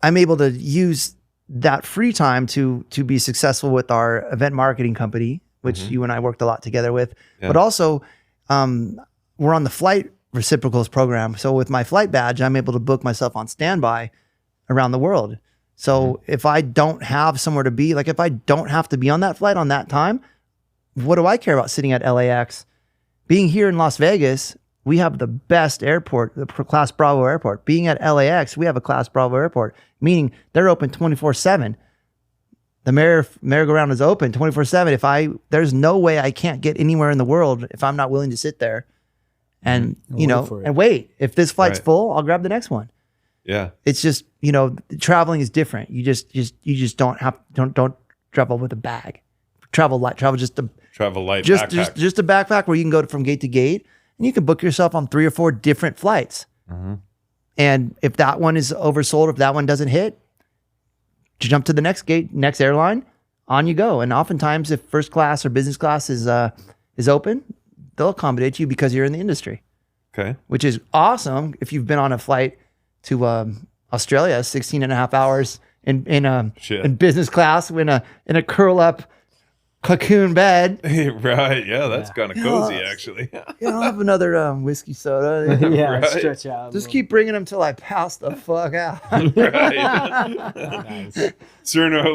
able to use that free time to be successful with our event marketing company, which you and I worked a lot together with. Yeah. But also, we're on the flight reciprocals program. So with my flight badge, I'm able to book myself on standby around the world. So if I don't have somewhere to be, like if I don't have to be on that flight on that time, what do I care about sitting at LAX? Being here in Las Vegas, we have the best airport, the Class Bravo airport. Being at LAX, we have a Class Bravo airport, meaning they're open 24/7. The merry-go-round is open 24/7. There's no way I can't get anywhere in the world if I'm not willing to sit there and, and wait. If this flight's full, I'll grab the next one. Yeah. It's just, traveling is different. You just don't travel with a bag. Travel light, travel just a backpack where you can go from gate to gate. And you can book yourself on 3 or 4 different flights. And if that one is oversold, if that one doesn't hit, jump to the next gate, next airline, on you go. And oftentimes, if first class or business class is open, they'll accommodate you because you're in the industry. Okay. Which is awesome if you've been on a flight to Australia, 16 and a half hours in business class, in a curl up cocoon bed. Right. Yeah, that's kind of cozy, actually. I'll have another whiskey soda. Right. Stretch out. Just keep bringing them till I pass the fuck out. Nice. Sooner or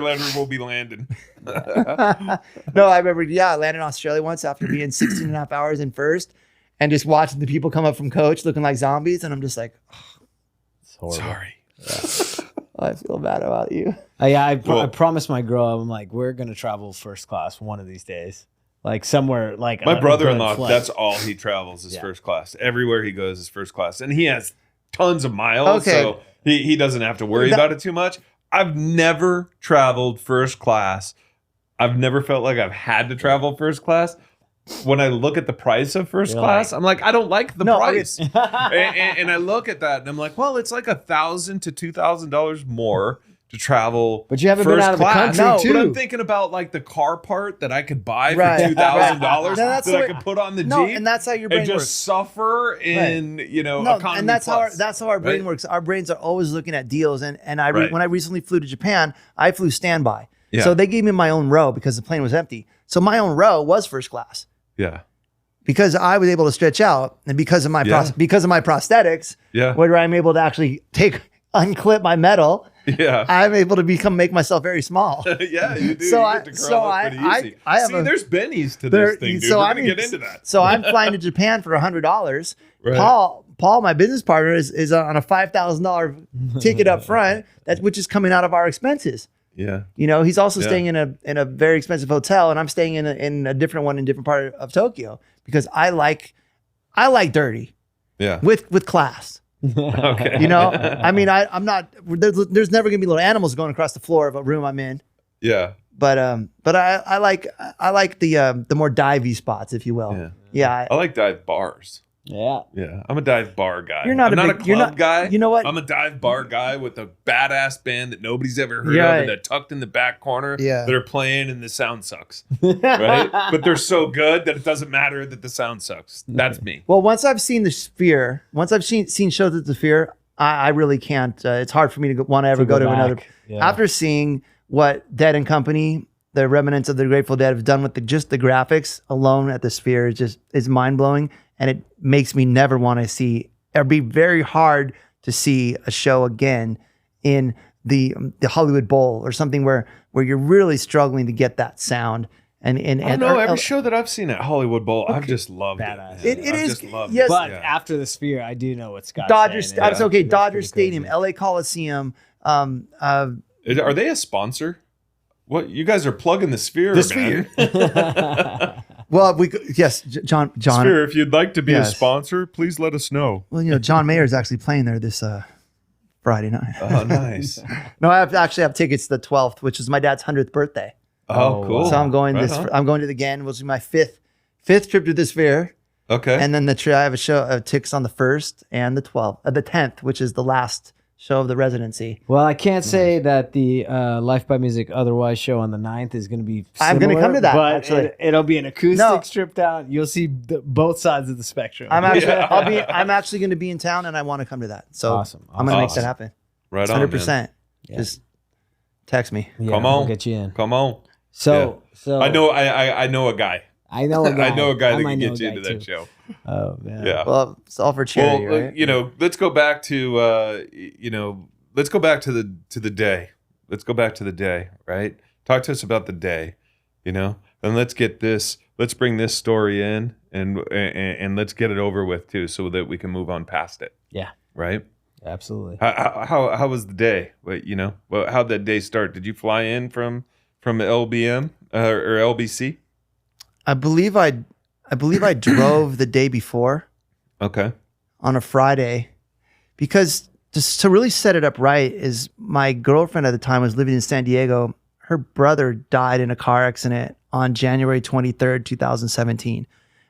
later we'll be landing. No, I remember, I landed in Australia once after being 16 and a half hours in first and just watching the people come up from coach looking like zombies. And I'm just like, it's horrible. Sorry. Yeah. I feel bad about you. I promised my girl, I'm like, we're going to travel first class one of these days. Like somewhere like my brother-in-law, that's all he travels is first class. Everywhere he goes is first class. And he has tons of miles, so he doesn't have to worry about it too much. I've never traveled first class. I've never felt like I've had to travel first class. When I look at the price of first class, I'm like, I don't like the price. and I look at that and I'm like, well, it's like $1,000 to $2,000 more to travel. But you haven't been out of the country too. But I'm thinking about like the car part that I could buy for $2,000 that I could put on the Jeep. And that's how your brain works. And just suffer in economy. And that's how our brain works. Our brains are always looking at deals. And when I recently flew to Japan, I flew standby. Yeah. So they gave me my own row because the plane was empty. So my own row was first class Yeah. because I was able to stretch out, and because of my because of my prosthetics, Yeah. where I'm able to actually unclip my metal, Yeah. I'm able to make myself very small. Yeah, you do. So You I- get to so grow up I- pretty I- easy. I have See, a- there's bennies to There- this thing, dude. so We're I going mean, to get into that. So I'm flying to Japan for $100. Right. Paul, my business partner, is on a $5,000 ticket up front, which is coming out of our expenses. Yeah. You know, he's also Yeah. staying in a very expensive hotel, and I'm staying in a different one in a different part of Tokyo because I like dirty Yeah. with class. Okay. You know, I mean, I'm not. There's never gonna be little animals going across the floor of a room I'm in. Yeah. But I like the more divey spots, if you will. Yeah. Yeah. I like dive bars. Yeah. Yeah. I'm a dive bar guy. You're not I'm a not big- a you're club not- guy. you know what? I'm a dive bar guy with a badass band that nobody's ever heard Yeah. of and they're tucked in the back corner Yeah. that are playing and the sound sucks. Right? But they're so good that it doesn't matter that the sound sucks. That's me. Well, once I've seen the Sphere, once I've seen shows at the Sphere, I really can't. It's hard for me to want to ever go to another. Yeah. After seeing what Dead and Company, the remnants of the Grateful Dead, have done with just the graphics alone at the Sphere is mind blowing, and it makes me never want to see. It'd be very hard to see a show again in the Hollywood Bowl or something where you're really struggling to get that sound. And I don't know. Every show that I've seen at Hollywood Bowl, I've just loved Badass. it. It I've is- just loved yes. it. But Yeah. after the Sphere, I do know what Scott's Dodgers. saying. That's okay. That's Dodgers pretty Stadium, crazy. LA Coliseum. Are they a sponsor? What, you guys are plugging the Sphere? The man. Well, yes, John. Sphere, if you'd like to be Yes. a sponsor, please let us know. Well, you know, John Mayer is actually playing there this Friday night. Oh, nice. No, I actually have tickets the 12th, which is my dad's 100th birthday. Oh, cool. So I'm going Right on. I'm going to the again. Which is my fifth trip to this fair, Okay. and then I have a show tickets on the 1st and the 12th, the 10th, which is the last show of the residency. Well, I can't say that the Life by Music Otherwise show on the 9th is going to be I'm gonna similar, come to that, but actually. it'll be an acoustic No. stripped out. You'll see both sides of the spectrum. I'm actually Yeah. I'm actually going to be in town, and I want to come to that. So Awesome. I'm going to make Awesome. that happen. Right on, 100%. man. Yeah. Just text me. Yeah, Come we'll on. get you in. Come on. So I know a guy. I know a guy. I know a guy that might can know get a you guy into that too. show. Oh man. Yeah. Well, it's all for charity, Well, right? you know, let's go back to let's go back to the day. Let's go back to the day, right? Talk to us about the day, you know, and let's bring this story in and let's get it over with too, so that we can move on past it. Yeah. Right. Absolutely. How was the day? What, you know, how'd that day start? Did you fly in from LBM or LBC? I believe I drove the day before Okay. on a Friday, because just to really set it up right is my girlfriend at the time was living in San Diego. Her brother died in a car accident on January 23rd, 2017.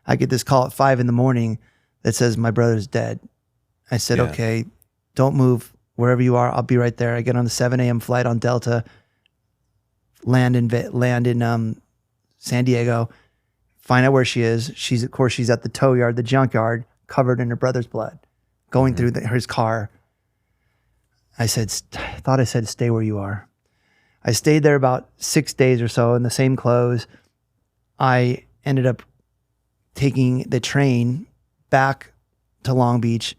I get this call at 5 a.m. that says my brother's dead. I said, Yeah. okay, don't move wherever you are. I'll be right there. I get on the 7 a.m. flight on Delta, land in San Diego, find out where she is. She's at the tow yard, the junkyard, covered in her brother's blood, going through his car. I thought I said, stay where you are. I stayed there about 6 days or so in the same clothes. I ended up taking the train back to Long Beach,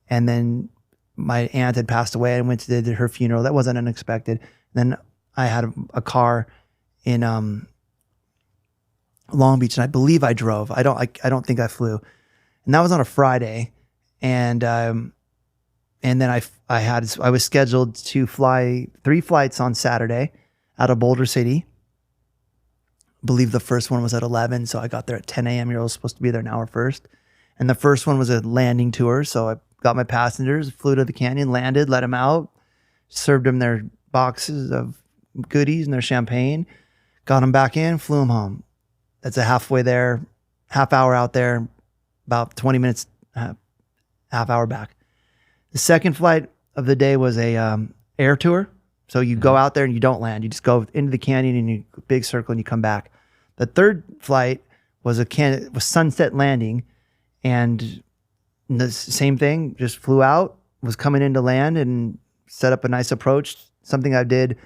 and then my aunt had passed away. I went to did her funeral. That wasn't unexpected. Then I had a car in Long Beach, and I believe I drove. I don't think I flew, and that was on a Friday, and then I was scheduled to fly 3 flights on Saturday out of Boulder City. I believe the first one was at 11, so I got there at 10 a.m. You're supposed to be there an hour first, and the first one was a landing tour, so I got my passengers, flew to the canyon, landed, let them out, served them their boxes of goodies and their champagne, got them back in, flew them home. That's a half hour out there, about 20 minutes, half hour back. The second flight of the day was a air tour. So you go out there and you don't land. You just go into the canyon and you big circle and you come back. The third flight was was sunset landing, and the same thing, just flew out, was coming into land and set up a nice approach, something I did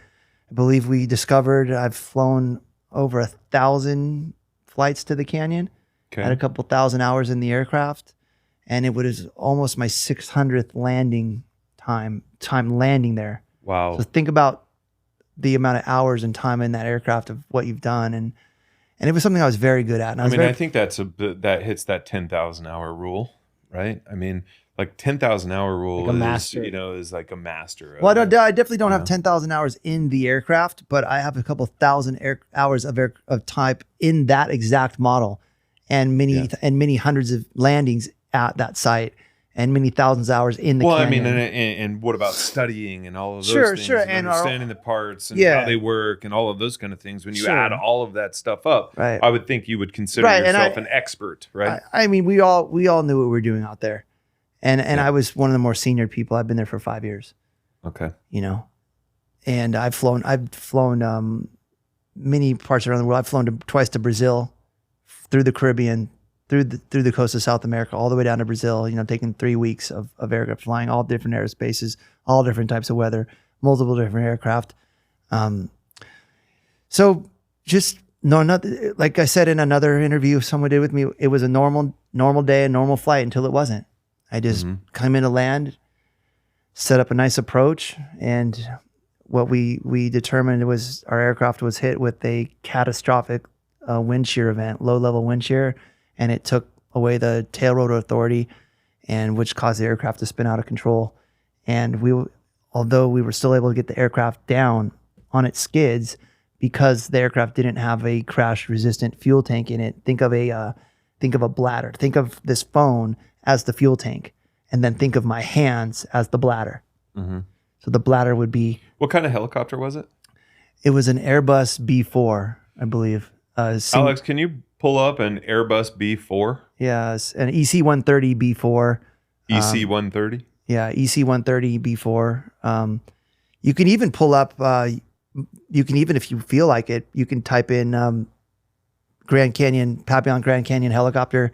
I believe we discovered I've flown over 1,000 flights to the canyon. Okay. Had a couple thousand hours in the aircraft, and it was almost my 600th landing time landing there. Wow. So think about the amount of hours and time in that aircraft of what you've done, and it was something I was very good at. And I think that hits that 10,000 hour rule, right? I mean, like 10,000 hour rule Like a master. is like a master. Well, I definitely don't have 10,000 hours in the aircraft, but I have a couple thousand hours of type in that exact model, and many hundreds of landings at that site, and many thousands of hours in the canyon. I mean, and what about studying and all of those Sure, things? sure, and and understanding the parts and how they work and all of those kind of things. When you add all of that stuff up, Right. I would think you would consider yourself an expert, right? I mean, we all knew what we were doing out there, and I was one of the more senior people. I've been there for 5 years. Okay. You know, and I've flown many parts around the world. I've flown twice to Brazil, through the Caribbean, through the coast of South America, all the way down to Brazil, you know, taking 3 weeks of aircraft flying, all different airspaces, all different types of weather, multiple different aircraft. So just like I said in another interview someone did with me, it was a normal day, a normal flight until it wasn't. I just come in to land, set up a nice approach, and what we determined was our aircraft was hit with a catastrophic wind shear event, low level wind shear, and it took away the tail rotor authority, and which caused the aircraft to spin out of control. And although we were still able to get the aircraft down on its skids, because the aircraft didn't have a crash resistant fuel tank in it. Think of a bladder. Think of this phone as the fuel tank, and then think of my hands as the bladder. Mm-hmm. So the bladder would be. What kind of helicopter was it? It was an Airbus B4, I believe. Alex, can you pull up an Airbus B4? Yes, an EC-130 B4. EC-130? Yeah, EC-130 B4. You can even pull up, if you feel like it, you can type in Papillon Grand Canyon helicopter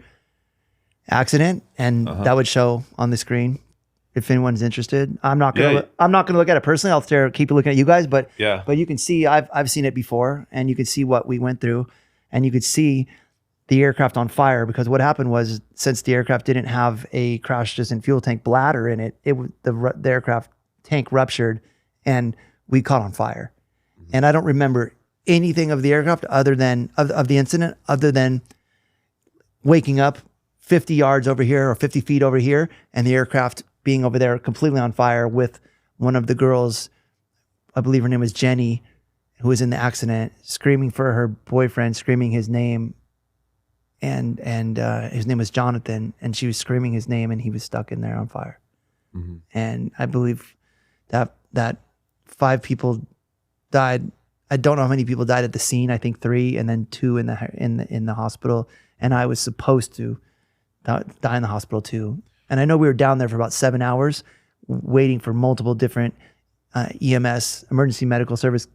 accident, and that would show on the screen if anyone's interested. I'm not gonna look at it personally. I'll keep looking at you guys, but you can see I've seen it before, and you can see what we went through, and you could see the aircraft on fire, because what happened was, since the aircraft didn't have a crash resistant fuel tank bladder in it, the aircraft tank ruptured, and we caught on fire. And I don't remember anything of the aircraft other than of the incident, other than waking up 50 yards over here or 50 feet over here, and the aircraft being over there completely on fire, with one of the girls, I believe her name was Jenny, who was in the accident, screaming for her boyfriend, screaming his name, and his name was Jonathan, and she was screaming his name, and he was stuck in there on fire. Mm-hmm. And I believe that 5 people died. I don't know how many people died at the scene. I think 3, and then 2 in the hospital. And I was supposed to die in the hospital too. And I know we were down there for about 7 hours, waiting for multiple different EMS, emergency medical service,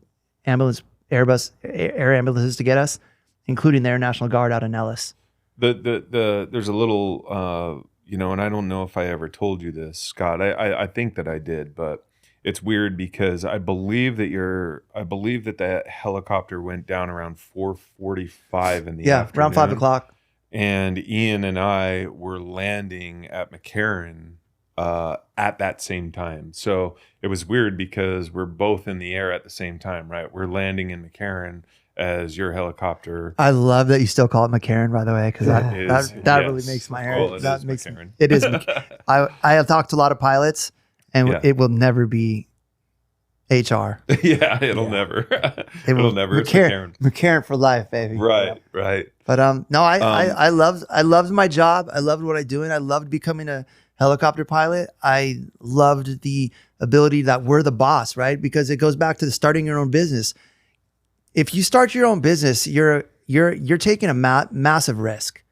ambulance, air ambulances to get us, including the Air National Guard out in Nellis. There's a little, and I don't know if I ever told you this, Scott. I think that I did, but it's weird because I believe that that helicopter went down around 4:45 in the afternoon. Around 5 o'clock. And Ian and I were landing at McCarran at that same time. So it was weird because we're both in the air at the same time, right? We're landing in McCarran as your helicopter. I love that you still call it McCarran, by the way, because that really makes my hair. Well, that makes McCarran. It is. I have talked to a lot of pilots, and it will never be HR. It'll never. It'll never. McCarran for life, baby. Right. But no, I loved my job. I loved what I doing. I loved becoming a helicopter pilot. I loved the ability that we're the boss, right? Because it goes back to starting your own business. If you start your own business, you're taking a massive risk,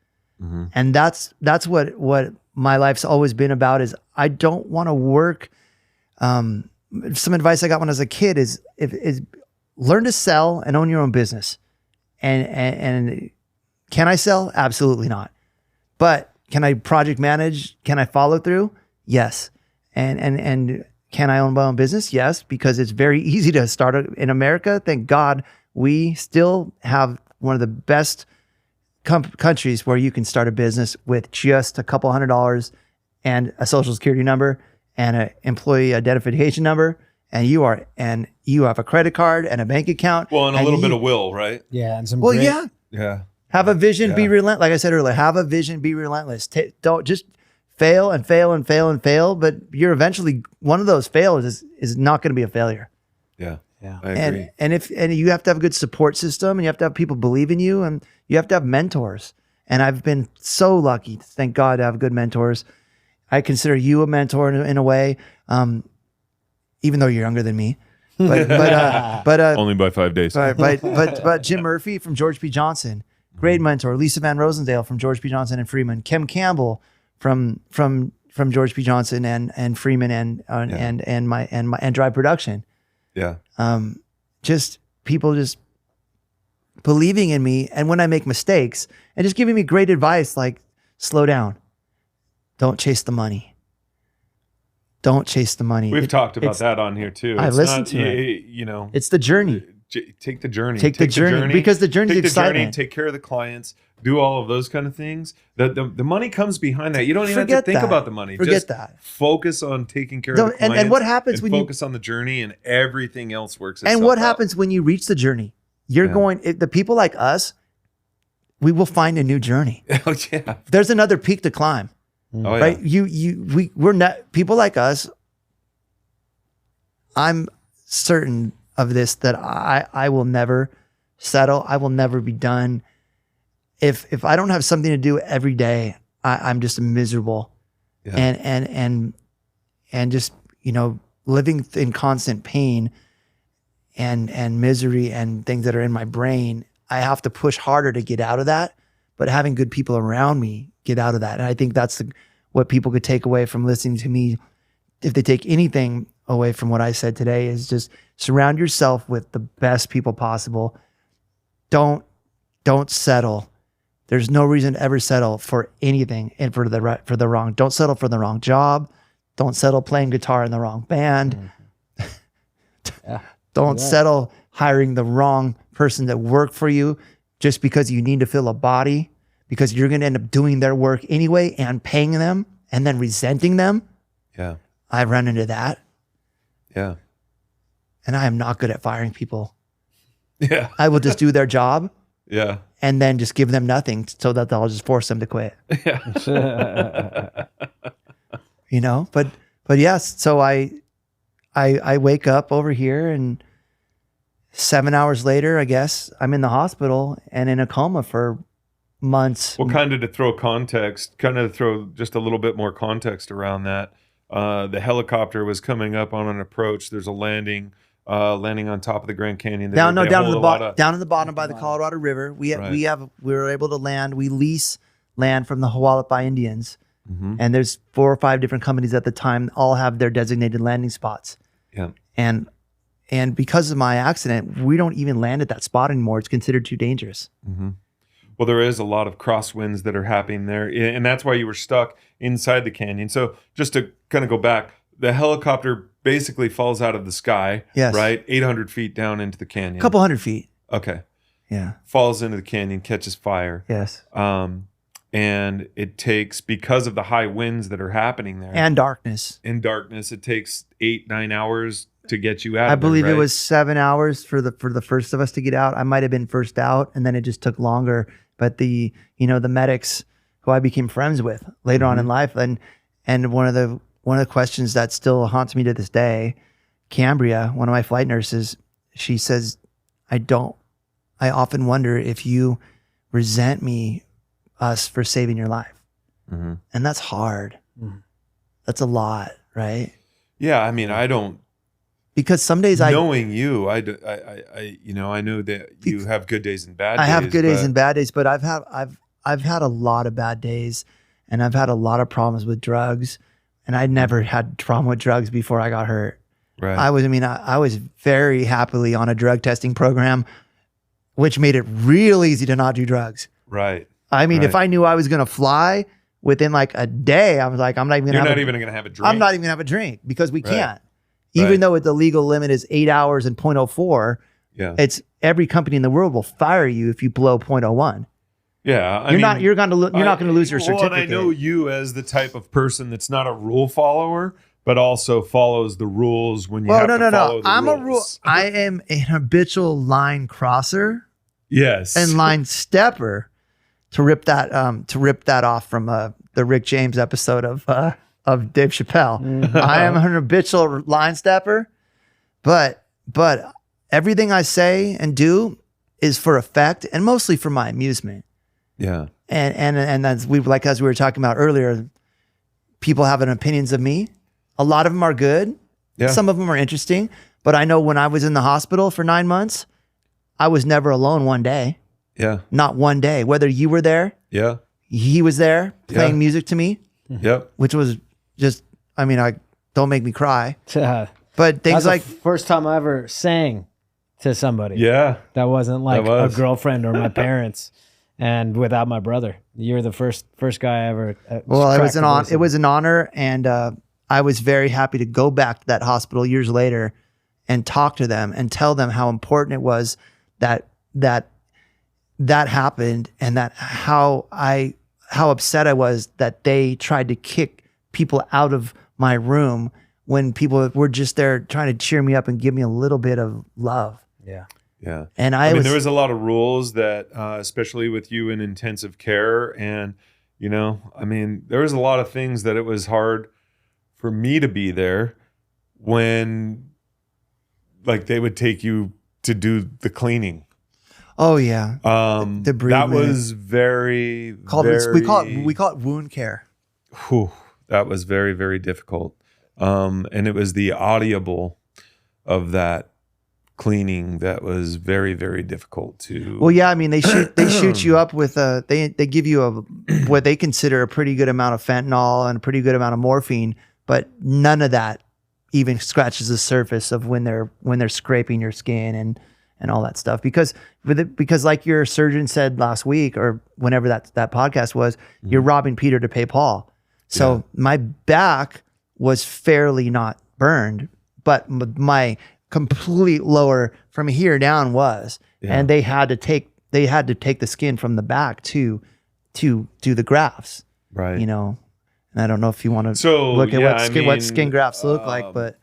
and that's what my life's always been about. Is I don't want to work. Some advice I got when I was a kid is learn to sell and own your own business. And can I sell? Absolutely not. But can I project manage? Can I follow through? Yes. And Can I own my own business? Yes, because it's very easy to start in America. Thank God we still have one of the best countries where you can start a business with just a couple $100 and a social security number and an employee identification number. And you have a credit card and a bank account. Well, and a little bit of will, right? Yeah. And some Well, great, Yeah. have a vision, be relentless. Like I said earlier, have a vision, be relentless. Don't just fail and fail and fail and fail, but you're eventually, one of those failures is not going to be a failure. Yeah. Yeah. I agree. And you have to have a good support system, and you have to have people believe in you, and you have to have mentors. And I've been so lucky, thank God, to have good mentors. I consider you a mentor in a way, even though you're younger than me. But Only by 5 days. but Jim Murphy from George P. Johnson, great mentor. Lisa Van Rosendale from George P. Johnson and Freeman. Kim Campbell from George P. Johnson and Freeman and Drive Production. Yeah. Just people just believing in me, and when I make mistakes, and just giving me great advice like, slow down, don't chase the money. Don't chase the money. We've talked about that on here too. I listened to it. You know, it's the journey. Take the journey. Take the journey because the journey is exciting. Take care of the clients. Do all of those kind of things. The money comes behind that. You don't even Forget have to think that. about the money. Forget Just that. Focus on taking care of the clients. And what happens when you focus on the journey, and everything else works itself And what out. happens when you reach the journey? You're going. The people like us, we will find a new journey. Oh yeah. There's another peak to climb. Oh yeah. Right? We're not people like us. I'm certain of this, that I will never settle. I will never be done. If I don't have something to do every day, I'm just miserable. Yeah. And just, living in constant pain and misery and things that are in my brain. I have to push harder to get out of that, but having good people around me get out of that. And I think that's what people could take away from listening to me. If they take anything away from what I said today, is just surround yourself with the best people possible. Don't settle. There's no reason to ever settle for anything and for the wrong. Don't settle for the wrong job. Don't settle playing guitar in the wrong band. Yeah. Don't settle hiring the wrong person to work for you just because you need to fill a body, because you're going to end up doing their work anyway and paying them and then resenting them. Yeah. I've run into that. Yeah. And I am not good at firing people. Yeah. I will just do their job Yeah. and then just give them nothing so that I'll just force them to quit. Yeah. But yes, so I wake up over here, and 7 hours later, I guess I'm in the hospital and in a coma for months. Well, kind of to throw just a little bit more context around that. The helicopter was coming up on an approach. There's a landing on top of the Grand Canyon. Down in the bottom by the Colorado River. We were able to land. We lease land from the Hualapai Indians. Mm-hmm. And there's 4 or 5 different companies at the time, all have their designated landing spots. Yeah. And because of my accident, we don't even land at that spot anymore. It's considered too dangerous. Mm-hmm. Well, there is a lot of crosswinds that are happening there, and that's why you were stuck inside the canyon. So just to kind of go back, the helicopter basically falls out of the sky, yes. right? 800 feet down into the canyon. A couple hundred feet. Okay. Yeah. Falls into the canyon, catches fire. Yes. And it takes, because of the high winds that are happening there. And darkness. In darkness, it takes 8-9 hours to get you out. I believe it was 7 hours for the first of us to get out. I might have been first out, and then it just took longer. But the medics who I became friends with later on in life, and one of the questions that still haunts me to this day, Cambria, one of my flight nurses, she says, I often wonder if you resent us for saving your life. Mm-hmm. And that's hard. Mm. That's a lot, right? Yeah, I mean, I don't. Because some days knowing you, I know that you have good days and bad days. I have good days and bad days, but I've had a lot of bad days, and I've had a lot of problems with drugs, and I never had trauma with drugs before I got hurt. Right. I was very happily on a drug testing program, which made it real easy to not do drugs. Right. I mean, if I knew I was going to fly within like a day, I was like, I'm not even going to have a drink because we can't. Even though the legal limit is 8 hours and 0.04, Yeah. it's every company in the world will fire you if you blow 0.01. Yeah. You're not going to lose your certificate. Well, and I know you as the type of person that's not a rule follower, but also follows the rules when you have to follow the rules. I am an habitual line crosser. Yes. And line stepper, to rip that off from the Rick James episode of Dave Chappelle. I am an habitual line stepper, but everything I say and do is for effect and mostly for my amusement. Yeah. And as we were talking about earlier, people having opinions of me. A lot of them are good. Yeah. Some of them are interesting. But I know when I was in the hospital for 9 months, I was never alone one day. Yeah. Not one day. Whether you were there, Yeah. he was there playing music to me, Yep. which was just, don't make me cry. But That's things the like, first time I ever sang to somebody. Yeah. That wasn't like That was. a girlfriend or my parents, and without my brother. You're the first guy I ever. well, it was cracked the voice it was an honor, and I was very happy to go back to that hospital years later and talk to them and tell them how important it was that happened, and that how upset I was that they tried to kick people out of my room when people were just there trying to cheer me up and give me a little bit of love. Yeah. Yeah. And there was a lot of rules that, especially with you in intensive care. And, there was a lot of things that it was hard for me to be there when, like, they would take you to do the cleaning. Oh yeah. That was very, we call it wound care. Whew, that was very, very difficult. And it was the audible of that cleaning that was very, very difficult to. Well, yeah, they shoot you up with they give you what they consider a pretty good amount of fentanyl and a pretty good amount of morphine, but none of that even scratches the surface of when they're scraping your skin and all that stuff. Because like your surgeon said last week or whenever that podcast was, you're robbing Peter to pay Paul. So my back was fairly not burned, but my complete lower from here down was, and they had to take the skin from the back to do the grafts, right? And I don't know if you want to look at what skin grafts look like, but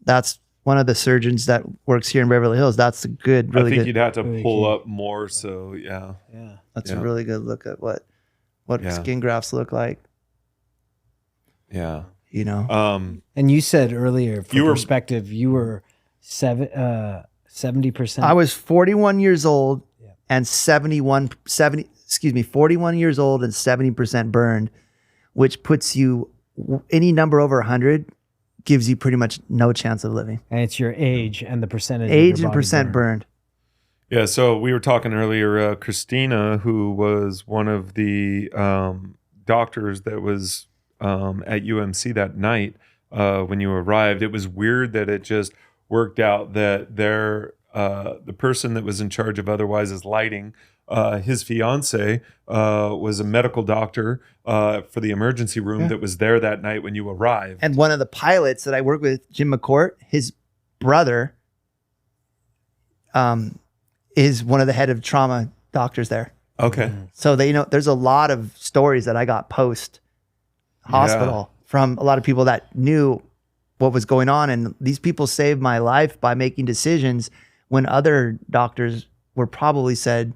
that's one of the surgeons that works here in Beverly Hills. That's a good, really good. I think you'd have to pull up more. So yeah, that's a really good look at what skin grafts look like. Yeah, And you said earlier, for perspective, you were 70%. I was 41 years old and 41 years old and 70% burned, which puts you, any number over 100 gives you pretty much no chance of living. And it's your age and the percentage. Age and percent burned. Yeah. So we were talking earlier, Christina, who was one of the doctors that was at UMC that night when you arrived. It was weird that it just worked out that the person that was in charge of Otherwise's lighting, his fiance was a medical doctor for the emergency room that was there that night when you arrived. And one of the pilots that I work with, Jim McCourt, his brother is one of the head of trauma doctors there. Okay. So there's a lot of stories that I got post hospital from a lot of people that knew what was going on. And these people saved my life by making decisions when other doctors were probably said,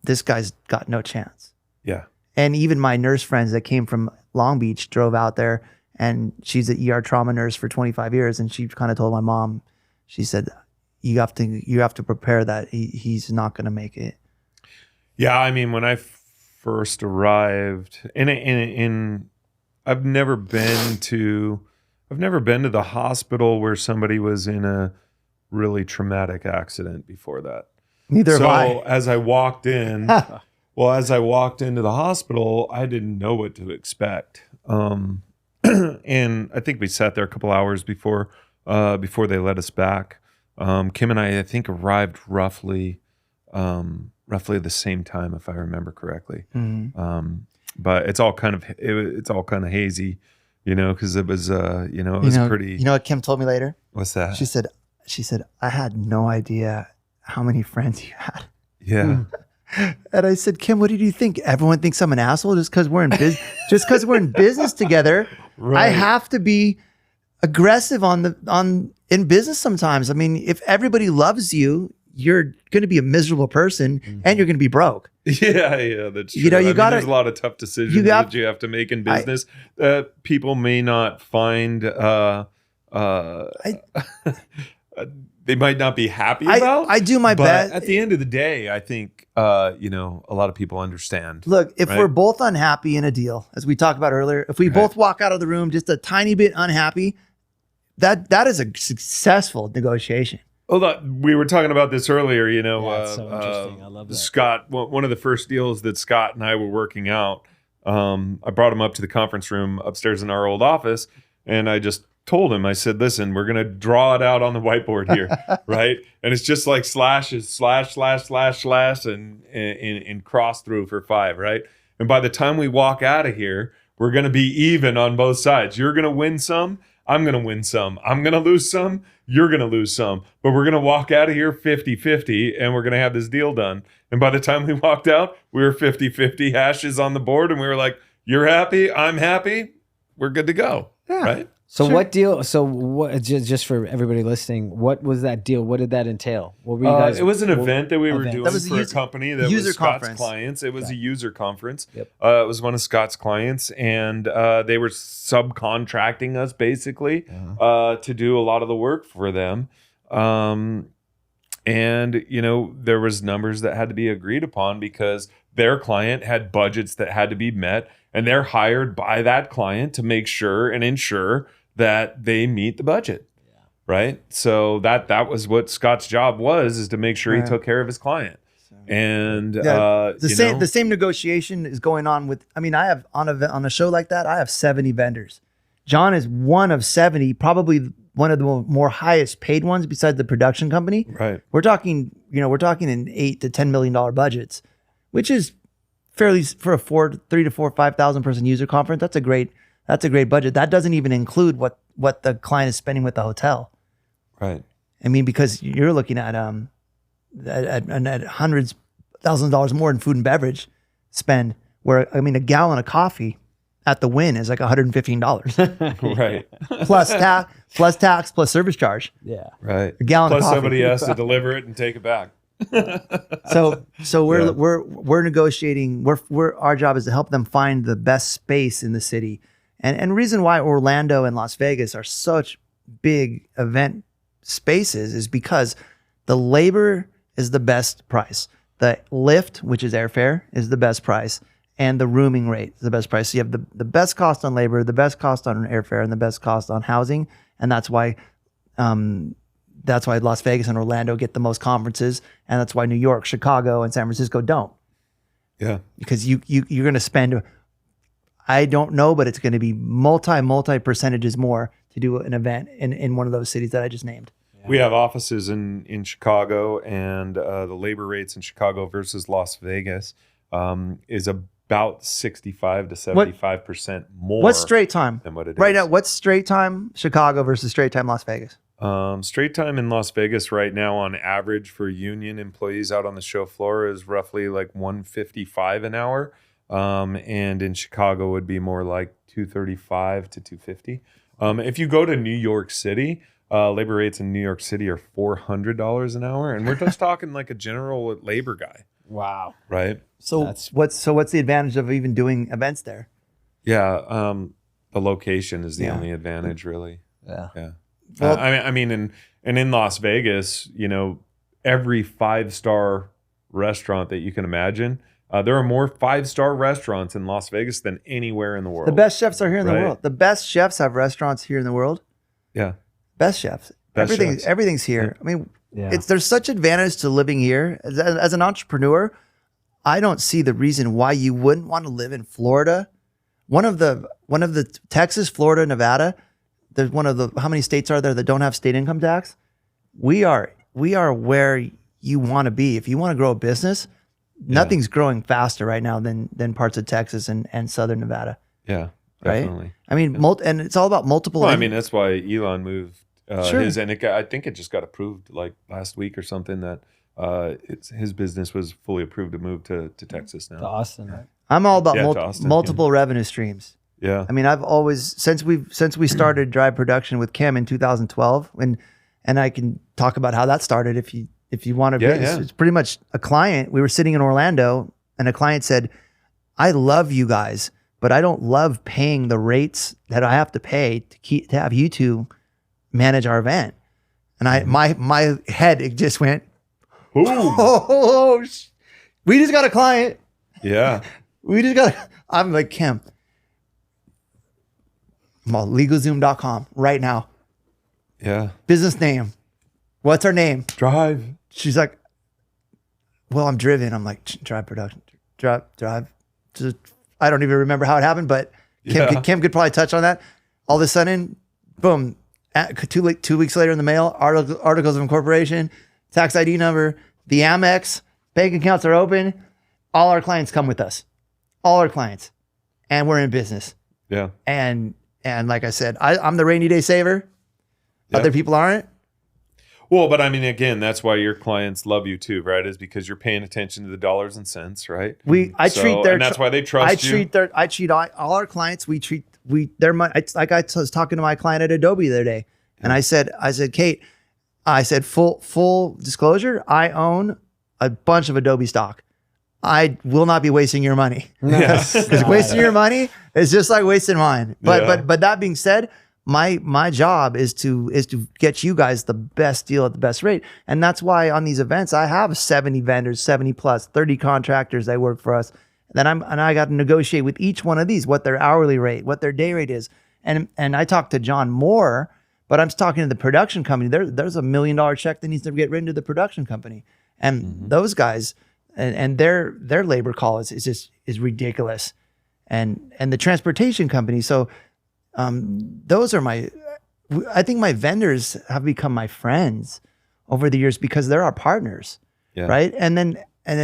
this guy's got no chance. Yeah. And even my nurse friends that came from Long Beach drove out there, and she's an ER trauma nurse for 25 years. And she kind of told my mom, she said, you have to prepare that he's not going to make it. Yeah. When I first arrived I've never been to the hospital where somebody was in a really traumatic accident before that. Neither have I. So as I walked in, as I walked into the hospital, I didn't know what to expect. And I think we sat there a couple hours before they let us back. Kim and I think arrived roughly the same time, if I remember correctly. Mm-hmm. But it's all kind of hazy, you know, because it was, you know, it was pretty. You know what Kim told me later? What's that? She said, I had no idea how many friends you had. Yeah. And I said, Kim, what did you think? Everyone thinks I'm an asshole just because we're in business. Just because we're in business together, Right. I have to be aggressive in business sometimes. I mean, if everybody loves you, you're going to be a miserable person and you're going to be broke. Yeah, that's true. You know, you gotta- there's a lot of tough decisions that you have to make in business that people may not find. They might not be happy about. I do my but best. at the end of the day, I think you know, a lot of people understand. Look, if right? we're both unhappy in a deal, as we talked about earlier, if we both walk out of the room just a tiny bit unhappy, that is a successful negotiation. Hold on. We were talking about this earlier, you know. Yeah, it's so interesting. I love that. Scott, one of the first deals that Scott and I were working out, I brought him up to the conference room upstairs in our old office, and I just told him, I said, listen, we're going to draw it out on the whiteboard here, right? And it's just like slashes, slash, slash, slash, slash, and cross through for 5, right? And by the time we walk out of here, we're going to be even on both sides. You're going to win some. I'm going to win some. I'm going to lose some. You're going to lose some. But we're going to walk out of here 50-50, and we're going to have this deal done. And by the time we walked out, we were 50-50 hashes on the board, and we were like, you're happy, I'm happy, we're good to go, right? So what deal? So what? Just for everybody listening, what was that deal? What did that entail? What were you guys? It was an event that we were doing That was for a company that user was Scott's conference. clients. It was a user conference. Yep. It was one of Scott's clients, and they were subcontracting us basically to do a lot of the work for them. And you know, there was numbers that had to be agreed upon because their client had budgets that had to be met, and they're hired by that client to make sure and ensure that they meet the budget, right? So that was what Scott's job was, is to make sure he took care of his client. And the same negotiation is going on with. I mean, I have on a show like that, I have 70 vendors. John is one of 70, probably one of the more highest paid ones besides the production company. Right. We're talking in $8 to $10 million budgets, which is fairly for a 3,000 to 5,000 person user conference. That's a great budget. That doesn't even include what the client is spending with the hotel. Right. I mean, because you're looking at hundreds, thousands of dollars more in food and beverage spend. Where I mean, a gallon of coffee at the Wynn is like $115, Right. plus tax, plus service charge. Yeah. Right. A gallon Plus of coffee. somebody has to deliver it and take it back. So we're negotiating. Our job is to help them find the best space in the city. And reason why Orlando and Las Vegas are such big event spaces is because the labor is the best price. The lift, which is airfare, is the best price. And the rooming rate is the best price. So you have the best cost on labor, the best cost on airfare, and the best cost on housing. And that's why Las Vegas and Orlando get the most conferences. And that's why New York, Chicago, and San Francisco don't. Yeah. Because you're going to spend, I don't know, but it's going to be multi percentages more to do an event in one of those cities that I just named. We have offices in Chicago, and the labor rates in Chicago versus Las Vegas is about 65 to 75% more. What's straight time? Than what it right is. now, what's straight time Chicago versus straight time Las Vegas? Straight time in Las Vegas right now on average for union employees out on the show floor is roughly like $155 an hour. And in Chicago would be more like $235 to $250. If you go to New York City, labor rates in New York City are $400 an hour. And we're just talking like a general labor guy. Wow. Right. So what's the advantage of even doing events there? Yeah. The location is the only advantage really. Yeah. Yeah. Well, I mean, in Las Vegas, you know, every 5-star restaurant that you can imagine, there are more 5-star restaurants in Las Vegas than anywhere in the world. the best chefs are here in the Right. world. The best chefs have restaurants here in the world. Yeah. Best chefs. Best chefs. Everything's here. I mean, Yeah. there's such advantage to living here. As an entrepreneur, I don't see the reason why you wouldn't want to live in Florida. One of the Texas, Florida, Nevada. There's how many states are there that don't have state income tax? We are where you want to be. If you want to grow a business, nothing's growing faster right now than parts of Texas and Southern Nevada. Yeah. right? Definitely. I mean, and it's all about multiple. Well, I mean, that's why Elon moved Sure. his, and I think it just got approved like last week or something that his business was fully approved to move to Texas now. To Austin, right? I'm all about Yeah, to Austin, multiple revenue streams. Yeah. I mean, I've always since we started Drive Production with Kim in 2012, and I can talk about how that started if you want to. Yeah. It's pretty much a client. We were sitting in Orlando, and a client said, "I love you guys, but I don't love paying the rates that I have to pay to have you two manage our event." And my head, it just went, Ooh. oh, we just got a client. Yeah. I'm like, Kim, I'm on LegalZoom.com right now. Yeah. Business name. What's our name? Drive. She's like, well, I'm Driven. I'm like, Drive Production. Drive. Just, I don't even remember how it happened, but Kim could probably touch on that. All of a sudden, boom, 2 weeks later in the mail, articles of incorporation, tax ID number, the Amex, bank accounts are open. All our clients come with us. All our clients. And we're in business. Yeah. And like I said, I'm the rainy day saver. Yeah. Other people aren't. Well, but I mean, again, that's why your clients love you too, right? Is because you're paying attention to the dollars and cents, right? And that's why they trust you. I treat all our clients. We treat their money. It's like I was talking to my client at Adobe the other day, and I said, Kate, I said full disclosure, I own a bunch of Adobe stock. I will not be wasting your money. Because wasting your money is just like wasting mine. But that being said, my job is to get you guys the best deal at the best rate. And that's why on these events I have 70 vendors, 70 plus, 30 contractors that work for us. And I got to negotiate with each one of these what their hourly rate, what their day rate is. And I talked to John Moore, but I'm talking to the production company. There's $1 million check that needs to get written to the production company. And those guys and their labor call is ridiculous. And the transportation company. So those are I think my vendors have become my friends over the years because they're our partners. Yeah. Right. And then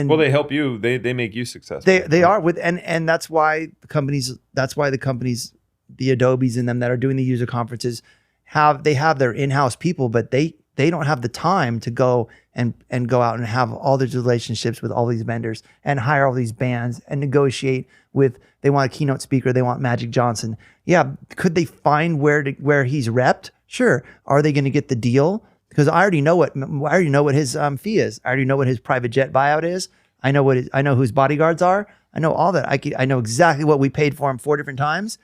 well, they help you. They make you successful. They are and that's why the companies, the Adobes in them that are doing the user conferences have their in-house people, but they don't have the time to go and go out and have all these relationships with all these vendors and hire all these bands and negotiate with. They want a keynote speaker. They want Magic Johnson. Yeah, could they find where he's repped? Sure. Are they going to get the deal? Because I already know what his fee is. I already know what his private jet buyout is. I know whose bodyguards are. I know all that. I know exactly what we paid for him 4 different times,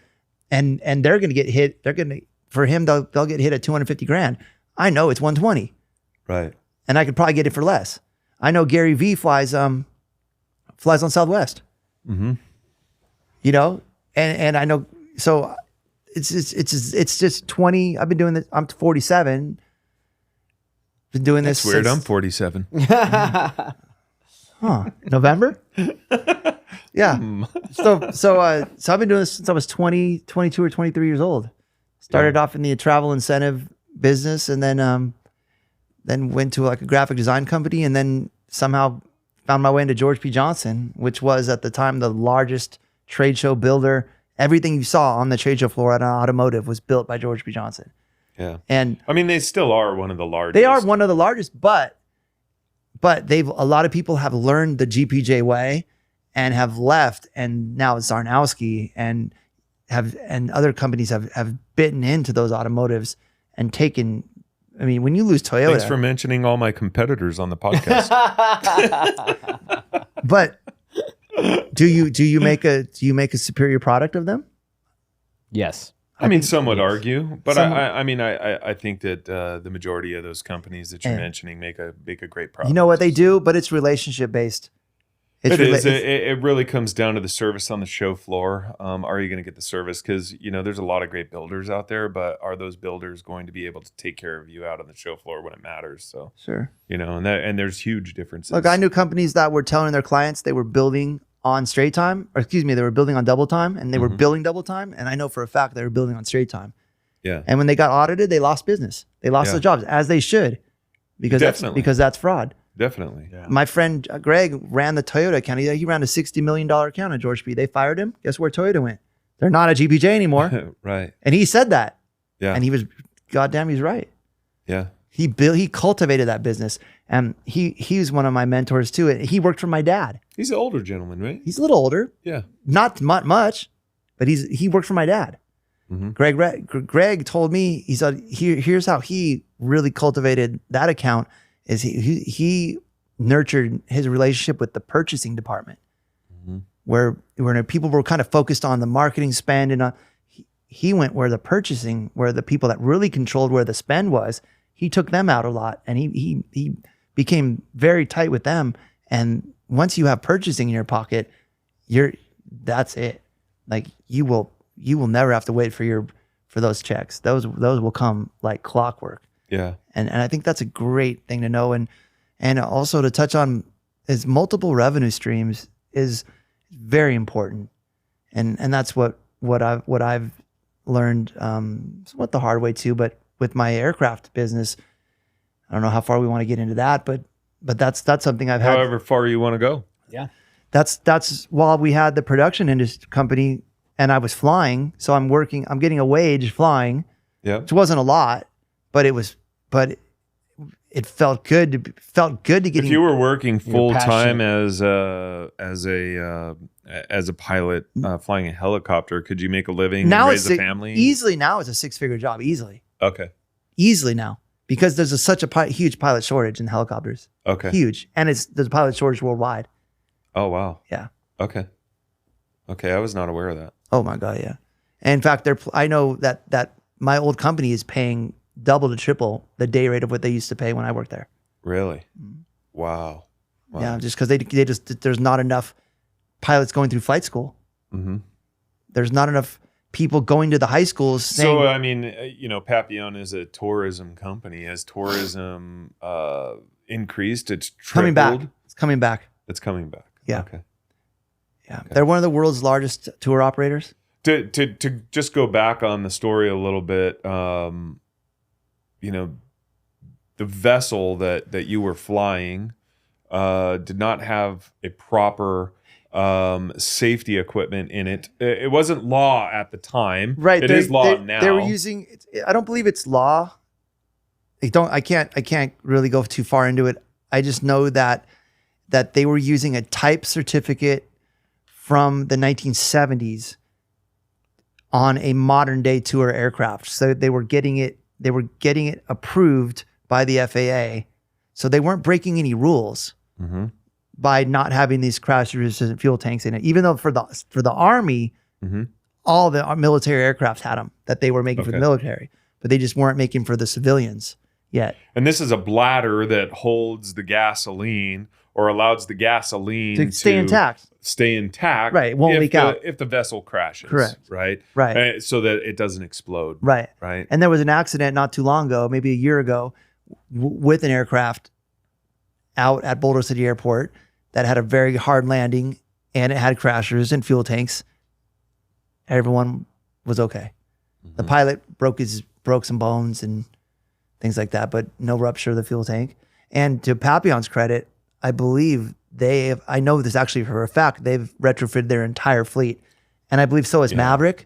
and they're going to get hit. They'll get hit at $250,000. I know it's 120. Right. And I could probably get it for less. I know Gary V flies on Southwest. Mm-hmm. You know, and I know, so it's just 20. I've been doing this. I'm 47. Been doing this. That's weird. I'm 47. November? Yeah. So I've been doing this since I was 22 or 23 years old. Started off in the travel incentive business, and then went to like a graphic design company, and then somehow found my way into George P. Johnson, which was at the time the largest trade show builder. Everything you saw on the trade show floor at an automotive was built by George P. Johnson. Yeah. And I mean, they still are one of the largest. They are one of the largest, but a lot of people have learned the GPJ way and have left, and now Zarnowski and other companies have bitten into those automotives and taken. I mean, when you lose Toyota. Thanks for mentioning all my competitors on the podcast. But do you make a superior product of them? Yes. I mean, some would argue, but I think that the majority of those companies that you're mentioning make a great product. You know what they do, but it's relationship based. It really comes down to the service on the show floor. Are you going to get the service? Because there's a lot of great builders out there, but are those builders going to be able to take care of you out on the show floor when it matters? So sure, and there's huge differences. Look, I knew companies that were telling their clients they were building on straight time, they were building on double time, and they were billing double time. And I know for a fact they were building on straight time. Yeah. And when they got audited, they lost business. They lost their jobs, as they should, because that's fraud. Definitely. Yeah. My friend Greg ran the Toyota account. He ran a $60 million account at George P. They fired him. Guess where Toyota went? They're not a GPJ anymore. Right. And he said that. Yeah. And he was, goddamn, he's right. Yeah. He cultivated that business. And he's one of my mentors too. He worked for my dad. He's an older gentleman, right? He's a little older. Yeah. Not much, but he worked for my dad. Mm-hmm. Greg told me, he said, here's how he really cultivated that account is he nurtured his relationship with the purchasing department, where people were kind of focused on the marketing spend, and he went where the purchasing, where the people that really controlled where the spend was, he took them out a lot, and he became very tight with them. And once you have purchasing in your pocket, that's it. Like you will never have to wait for those checks. Those will come like clockwork. Yeah. And I think that's a great thing to know. And also to touch on is multiple revenue streams is very important. And that's what I've learned somewhat the hard way too, but with my aircraft business, I don't know how far we want to get into that, but that's something I've had. However far you want to go. Yeah. That's while we had the production industry company and I was flying. So I'm getting a wage flying, which wasn't a lot, but it felt good to get. If you were working full time as a pilot flying a helicopter, could you make a living and raise a family? Easily now it's a 6-figure job, easily. Okay. Easily now, because there's such a huge pilot shortage in helicopters. Okay. Huge. And there's a pilot shortage worldwide. Oh, wow. Yeah. Okay. I was not aware of that. Oh my God. Yeah. And in fact, I know that my old company is paying double to triple the day rate of what they used to pay when I worked there. Really? Wow. Yeah. Just because there's not enough pilots going through flight school. Mm-hmm. There's not enough people going to the high schools saying. So, I mean, Papillon is a tourism company. Has tourism increased? It's tripled? Coming back. It's coming back. It's coming back. Yeah. Okay. Yeah. Okay. They're one of the world's largest tour operators. To just go back on the story a little bit, the vessel that you were flying did not have a proper safety equant in it. It wasn't law at the time. Right. It is law now. They were using, I don't believe it's law. I can't really go too far into it. I just know that they were using a type certificate from the 1970s on a modern day tour aircraft. So they were getting it approved by the FAA. So they weren't breaking any rules by not having these crash resistant fuel tanks in it. Even though for the Army, all the military aircraft had them that they were making for the military, but they just weren't making for the civilians yet. And this is a bladder that holds the gasoline or allows the gasoline to stay intact. Right. It won't leak out. If the vessel crashes. Correct. Right. Right. So that it doesn't explode. Right. Right. And there was an accident not too long ago, maybe a year ago, with an aircraft out at Boulder City Airport that had a very hard landing and it had crashers and fuel tanks. Everyone was okay. The pilot broke some bones and things like that, but no rupture of the fuel tank. And to Papillon's credit, I believe I know this actually for a fact, they've retrofitted their entire fleet. And I believe so is Maverick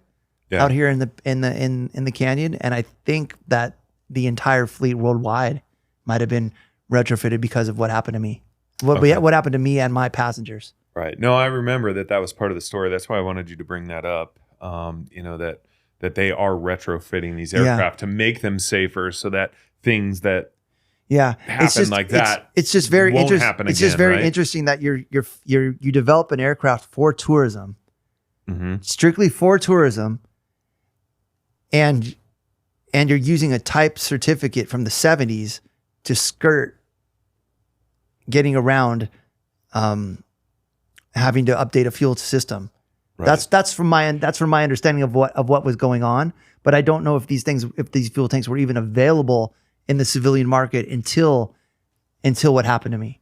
out here in the canyon. And I think that the entire fleet worldwide might have been retrofitted because of what happened to me. What happened to me and my passengers. Right. No, I remember that was part of the story. That's why I wanted you to bring that up. That they are retrofitting these aircraft to make them safer so that things that happen like that it's just very won't happen it's again, just very right? interesting that you develop an aircraft for tourism, strictly for tourism, and you're using a type certificate from the 70s to skirt getting around having to update a fuel system. Right. That's from my understanding of what was going on, but I don't know if these fuel tanks were even available in the civilian market until what happened to me.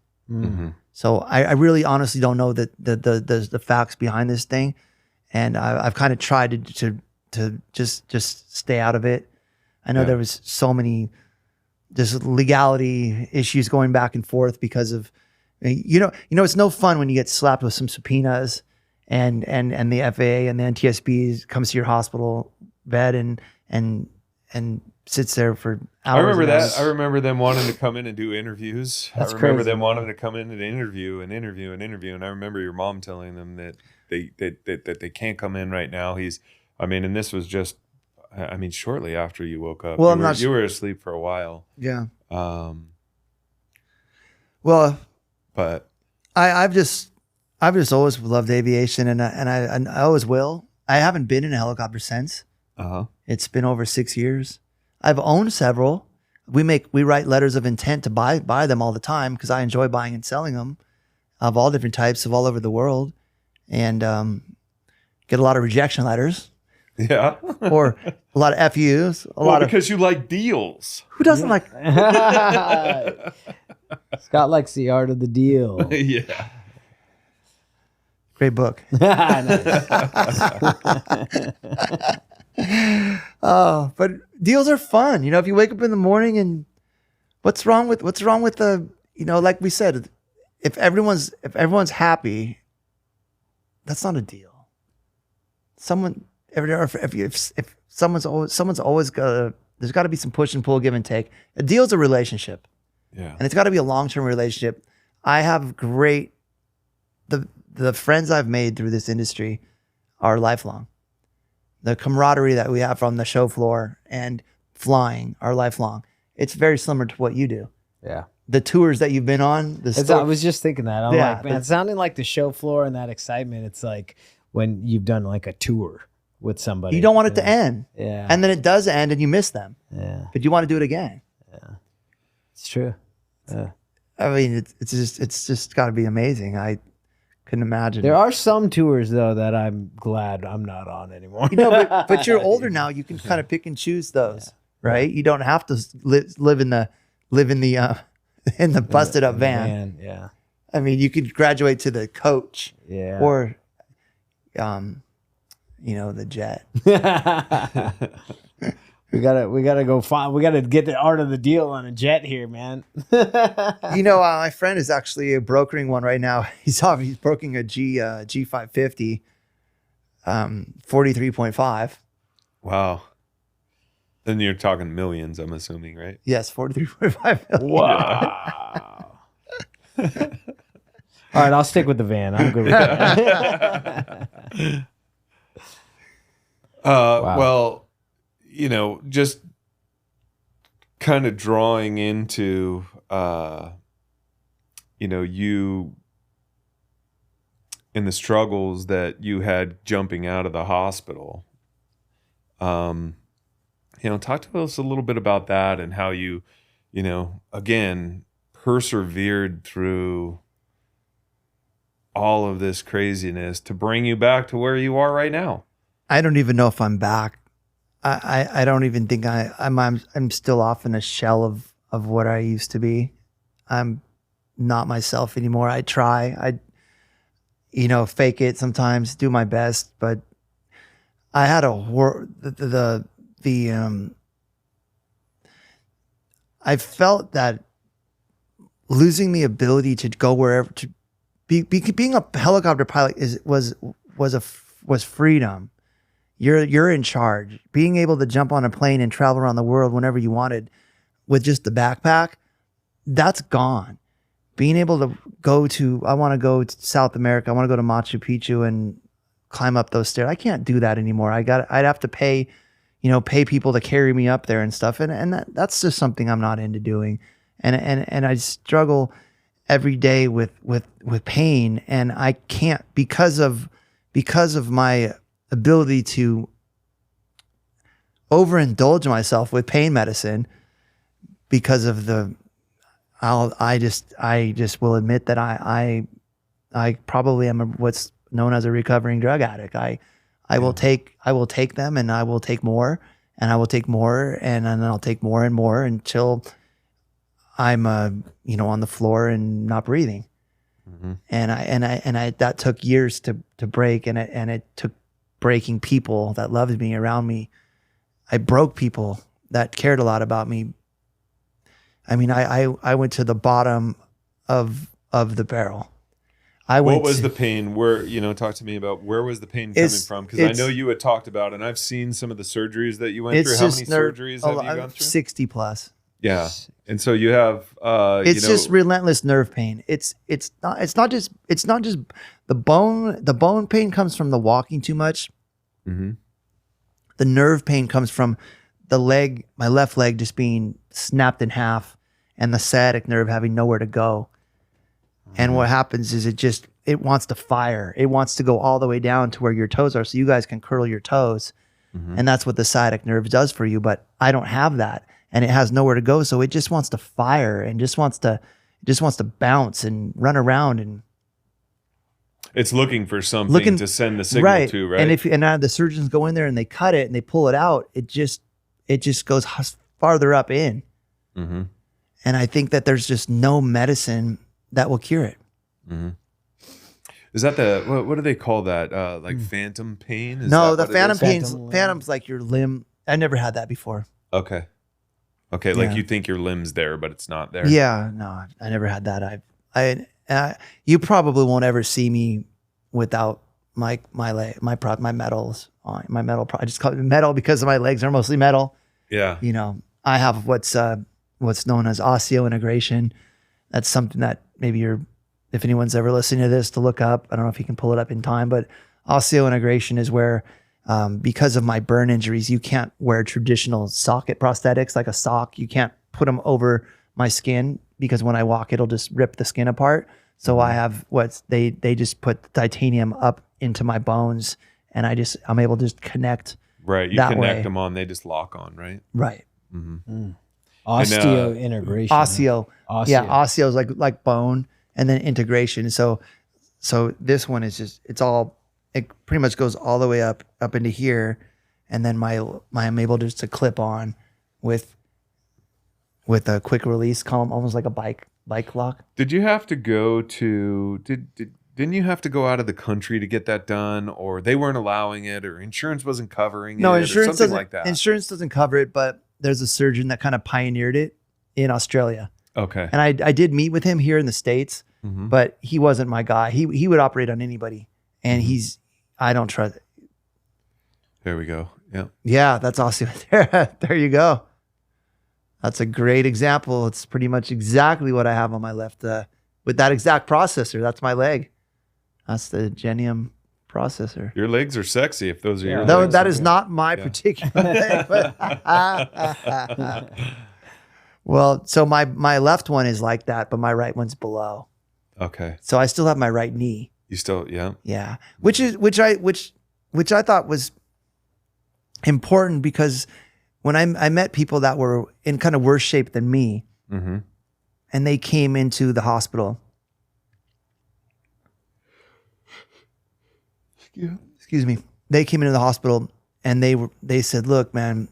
So I really honestly don't know the facts behind this thing, and I've kind of tried to just stay out of it. I know there was so many just legality issues going back and forth because of it's no fun when you get slapped with some subpoenas and the FAA and the NTSB comes to your hospital bed and sits there for hours. I remember and that. hours. I remember them wanting to come in and do interviews. That's I remember crazy, them man. wanting to come in and interview. And I remember your mom telling them that they can't come in right now. And this was just, shortly after you woke up. Well, you were asleep for a while. Yeah. But I've just always loved aviation, and I always will. I haven't been in a helicopter since. It's been over 6 years. I've owned several. We write letters of intent to buy them all the time because I enjoy buying and selling them of all different types of all over the world, and get a lot of rejection letters. yeah. Or a lot of FUs. Because you like deals. Who doesn't like? Scott likes the art of the deal. Yeah. Great book. Nice. Oh, but deals are fun. If you wake up in the morning and what's wrong with the, like we said, if everyone's happy, that's not a deal. If someone's always there's got to be some push and pull, give and take. A deal's a relationship. Yeah. And it's got to be a long-term relationship. I have the friends I've made through this industry are lifelong. The camaraderie that we have from the show floor and flying are lifelong. It's very similar to what you do. Yeah. The tours that you've been on. I was just thinking that. I'm Yeah, like, man, sounding like the show floor and that excitement. It's like when you've done like a tour with somebody. You don't want it to end. Yeah. And then it does end and you miss them. Yeah. But you want to do it again. Yeah. It's true. Yeah. I mean, it's just got to be amazing. I couldn't imagine. There are some tours though that I'm glad I'm not on anymore. But you're older now. You can kind of pick and choose those, right? You don't have to live in the busted up van. Yeah. I mean, you could graduate to the coach, Yeah. or, the jet. We gotta go find. We gotta get the art of the deal on a jet here, man. My friend is actually brokering one right now. He's brokering a G550, 43.5. Wow. Then you're talking millions, I'm assuming, right? Yes, 43.5 million. Wow. All right, I'll stick with the van. I'm good with that. Wow. Well, just kind of drawing into, you in the struggles that you had jumping out of the hospital. Talk to us a little bit about that and how you, again, persevered through all of this craziness to bring you back to where you are right now. I don't even know if I'm back. I don't even think I'm still off in a shell of what I used to be. I'm not myself anymore. I try. Fake it sometimes, do my best, but I had I felt that losing the ability to go wherever, to being a helicopter pilot was freedom. You're in charge. Being able to jump on a plane and travel around the world whenever you wanted with just the backpack, that's gone. Being able to I want to go to South America. I want to go to Machu Picchu and climb up those stairs. I can't do that anymore. I'd have to pay people to carry me up there and stuff. And that's just something I'm not into doing. And I struggle every day with pain, and I can't because of my ability to overindulge myself with pain medicine because of I just will admit that I probably am what's known as a recovering drug addict. I will take them, and I will take more, and I will take more, and then I'll take more and more until I'm on the floor and not breathing. Mm-hmm. And I that took years to break, and it took breaking people that loved me around me. I broke people that cared a lot about me. I mean, I went to the bottom of the barrel. What was the pain? Where, talk to me about where was the pain coming from? Because I know you had talked about, and I've seen some of the surgeries that you went through. How many surgeries have you gone through? 60 plus. Yeah. And so you have, it's just relentless nerve pain. It's not just the bone. The bone pain comes from the walking too much. Mm-hmm. The nerve pain comes from the leg, my left leg just being snapped in half and the sciatic nerve having nowhere to go. And what happens is it wants to fire. It wants to go all the way down to where your toes are so you guys can curl your toes. Mm-hmm. And that's what the sciatic nerve does for you. But I don't have that. And it has nowhere to go. So it just wants to fire and just wants to bounce and run around. And it's looking for something to send the signal to, right? And the surgeons go in there and they cut it and they pull it out, it just goes farther up in. Mm-hmm. And I think that there's just no medicine that will cure it. Mm-hmm. Is that what do they call that? Like phantom pain? No, the phantom pain's phantom's like your limb. I never had that before. Okay. Like you think your limb's there, but it's not there. Yeah, no, I never had that. You probably won't ever see me without my metals on my metal. I just call it metal because my legs are mostly metal. Yeah. I have what's known as osseointegration. That's something that maybe if anyone's ever listening to this, to look up. I don't know if you can pull it up in time, but osseointegration is where, because of my burn injuries, you can't wear traditional socket prosthetics like a sock. You can't put them over my skin because when I walk, it'll just rip the skin apart. So I have they just put titanium up into my bones, and I'm able to just connect. Right, you connect them on, they just lock on, right? Right. Mm-hmm. Osteointegration. Osseo. Yeah, osseo is like bone, and then integration. So this one is it pretty much goes all the way up into here, and then I'm able just to clip on with a quick release column, almost like a bike lock. Did you have to go to didn't you have to go out of the country to get that done, or they weren't allowing it, or insurance wasn't covering it? No, insurance doesn't like that. Insurance doesn't cover it, but there's a surgeon that kind of pioneered it in Australia. Okay. And I did meet with him here in the States, mm-hmm. but he wasn't my guy. He would operate on anybody, and I don't trust it. There we go. Yeah. Yeah, that's awesome. There you go. That's a great example. It's pretty much exactly what I have on my left with that exact processor. That's my leg. That's the Genium processor. Your legs are sexy if those are your No, legs. that is not my particular leg. But well, so my left one is like that, but my right one's below. Okay. So I still have my right knee. You still, yeah. Yeah. Which I thought was important because when I met people that were in kind of worse shape than me, mm-hmm. and they came into the hospital. Excuse me. They came into the hospital and they said, "Look, man,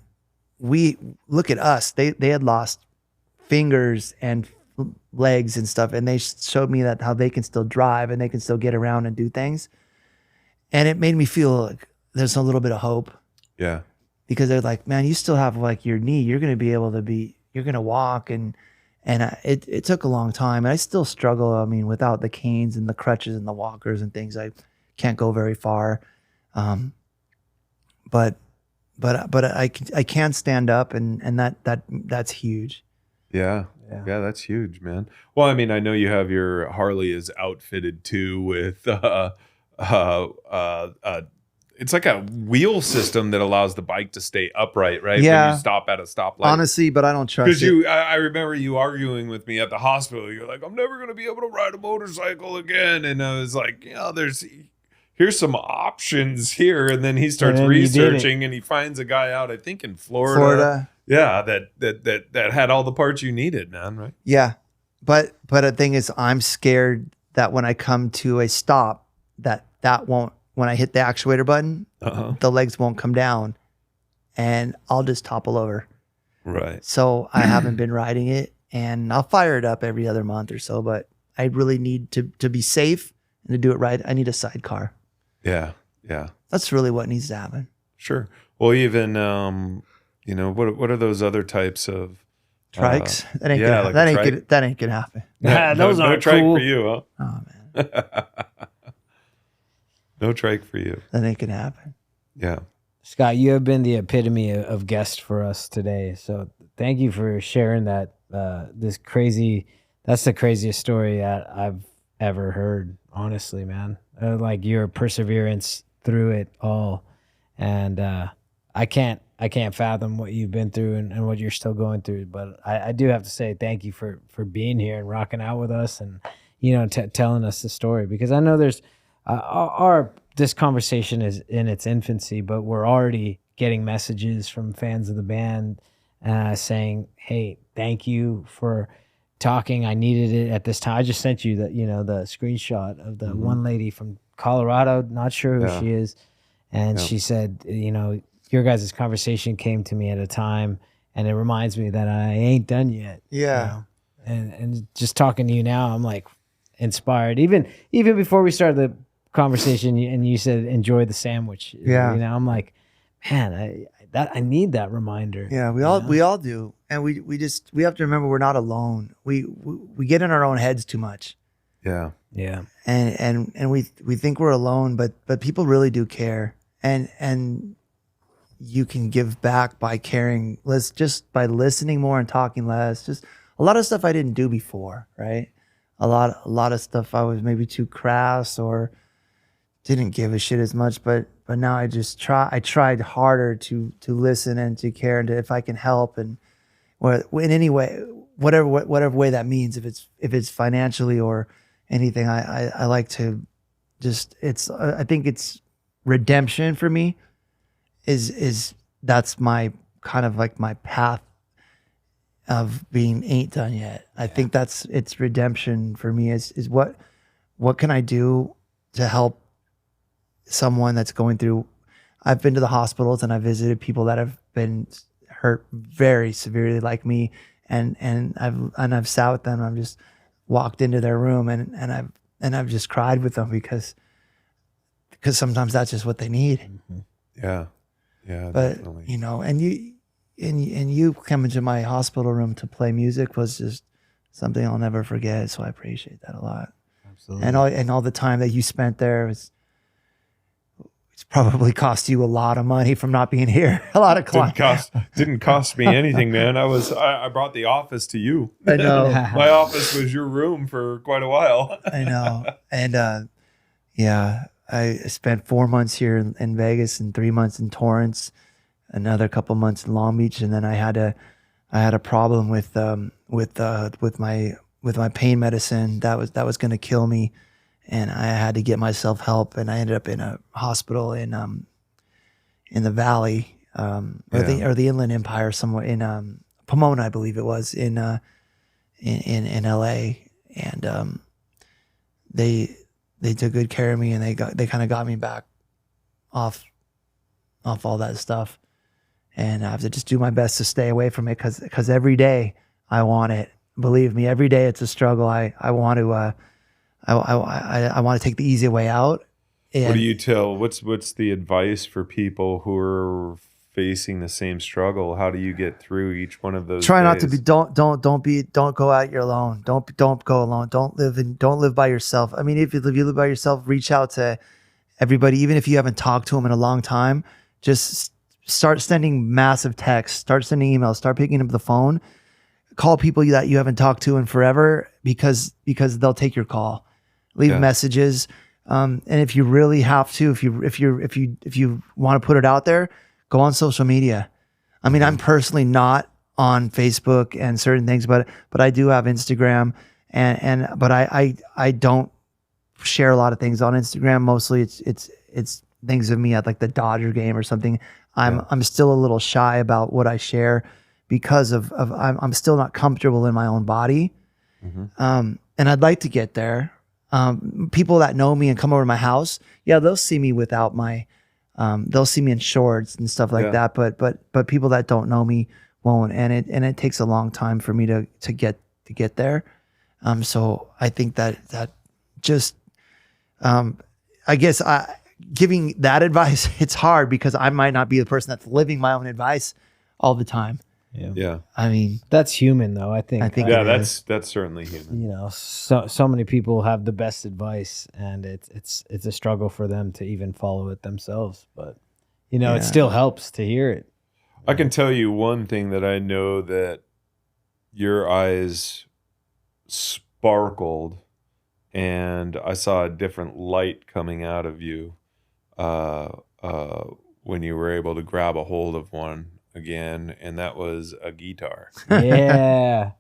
look at us." They had lost fingers and legs and stuff, and they showed me that how they can still drive and they can still get around and do things, and it made me feel like there's a little bit of hope. Yeah. Because they're like, "Man, you still have like your knee. You're going to be able to you're going to walk." And it took a long time. And I still struggle. I mean, without the canes and the crutches and the walkers and things, I can't go very far. But I can stand up, and that's huge. Yeah, that's huge, man. Well, I mean, I know you have your Harley is outfitted too with it's like a wheel system that allows the bike to stay upright, right? Yeah. When you stop at a stoplight. Honestly, but I don't trust it. Because I remember you arguing with me at the hospital. You're like, "I'm never going to be able to ride a motorcycle again." And I was like, here's some options here. And then he starts researching and he finds a guy out, I think in Florida. Yeah, that had all the parts you needed, man, right? Yeah. But the thing is, I'm scared that when I come to a stop, that won't, when I hit the actuator button, the legs won't come down and I'll just topple over. Right. So I haven't been riding it, and I'll fire it up every other month or so, but I really need to be safe and to do it right. I need a sidecar. Yeah. Yeah. That's really what needs to happen. Sure. Well, even, what are those other types of trikes? That ain't like gonna happen. Yeah, those no aren't trike cool. for you, huh? Oh man. No trike for you. then it can happen. Yeah. Scott, you have been the epitome of guest for us today. So thank you for sharing that. That's the craziest story that I've ever heard, honestly, man. Like your perseverance through it all. And I can't fathom what you've been through and what you're still going through. But I do have to say thank you for being here and rocking out with us and, telling us the story, because I know there's this conversation is in its infancy, but we're already getting messages from fans of the band saying, hey, thank you for talking. I needed it at this time. I just sent you the screenshot of the one lady from Colorado, not sure who she is. And she said, your guys' conversation came to me at a time, and it reminds me that I ain't done yet. Yeah. And just talking to you now, I'm like inspired. Even before we started the conversation, and you said enjoy the sandwich. Yeah. I'm like, man, I need that reminder. Yeah, we all do, and we have to remember we're not alone. We get in our own heads too much. Yeah. Yeah. And we think we're alone, but people really do care, and you can give back by caring less, just by listening more and talking less. Just a lot of stuff I didn't do before, right? A lot of stuff I was maybe too crass or didn't give a shit as much, but now I tried harder to listen and to care, and if I can help, and or in any way, whatever way that means, if it's financially or anything, I like to just, I think it's redemption for me is that's my kind of like my path of being ain't done yet. I think it's redemption for me is what can I do to help someone that's going through. I've been to the hospitals and I visited people that have been hurt very severely like me, and I've sat with them. I've just walked into their room and I've just cried with them because sometimes that's just what they need. Yeah. Yeah. But Definitely. and you coming to my hospital room to play music was just something I'll never forget. So I appreciate that a lot. Absolutely. And all the time that you spent there it's probably cost you a lot of money from not being here. A lot of clients. Didn't cost me anything, man. I brought the office to you. I know. My office was your room for quite a while. I know. And yeah, I spent 4 months here in Vegas and 3 months in Torrance, another couple months in Long Beach, and then I had a problem with my pain medicine that was going to kill me, and I had to get myself help, and I ended up in a hospital in the Valley or the Inland Empire, somewhere in Pomona, I believe it was, in LA, and they took good care of me, and they kind of got me back off all that stuff, and I have to just do my best to stay away from it because every day I want it. Believe me, every day it's a struggle. I want to I want to take the easy way out. And what do you tell? What's the advice for people who are facing the same struggle? How do you get through each one of those? Try days? not to be. Don't go out you're alone. Don't go alone. Don't live by yourself. I mean, if you live by yourself, reach out to everybody, even if you haven't talked to them in a long time. Just start sending massive texts. Start sending emails. Start picking up the phone. Call people that you haven't talked to in forever because they'll take your call. Leave messages. And if you really have to, if you want to put it out there, go on social media. I mean, I'm personally not on Facebook and certain things, but I do have Instagram, but I don't share a lot of things on Instagram. Mostly it's things of me at like the Dodger game or something. I'm still a little shy about what I share because of I'm still not comfortable in my own body. And I'd like to get there. People that know me and come over to my house, they'll see me without my, they'll see me in shorts and stuff like that. But people that don't know me won't, and it takes a long time for me to get there. So I think that just, I guess giving that advice, it's hard because I might not be the person that's living my own advice all the time. Yeah. I mean, That's human, though. I think. Yeah, it is. that's certainly human. You know, so many people have the best advice, and it's a struggle for them to even follow it themselves. But it Yeah. still helps to hear it. I can tell you one thing that I know, that your eyes sparkled and I saw a different light coming out of you when you were able to grab a hold of one again, and that was a guitar. Yeah.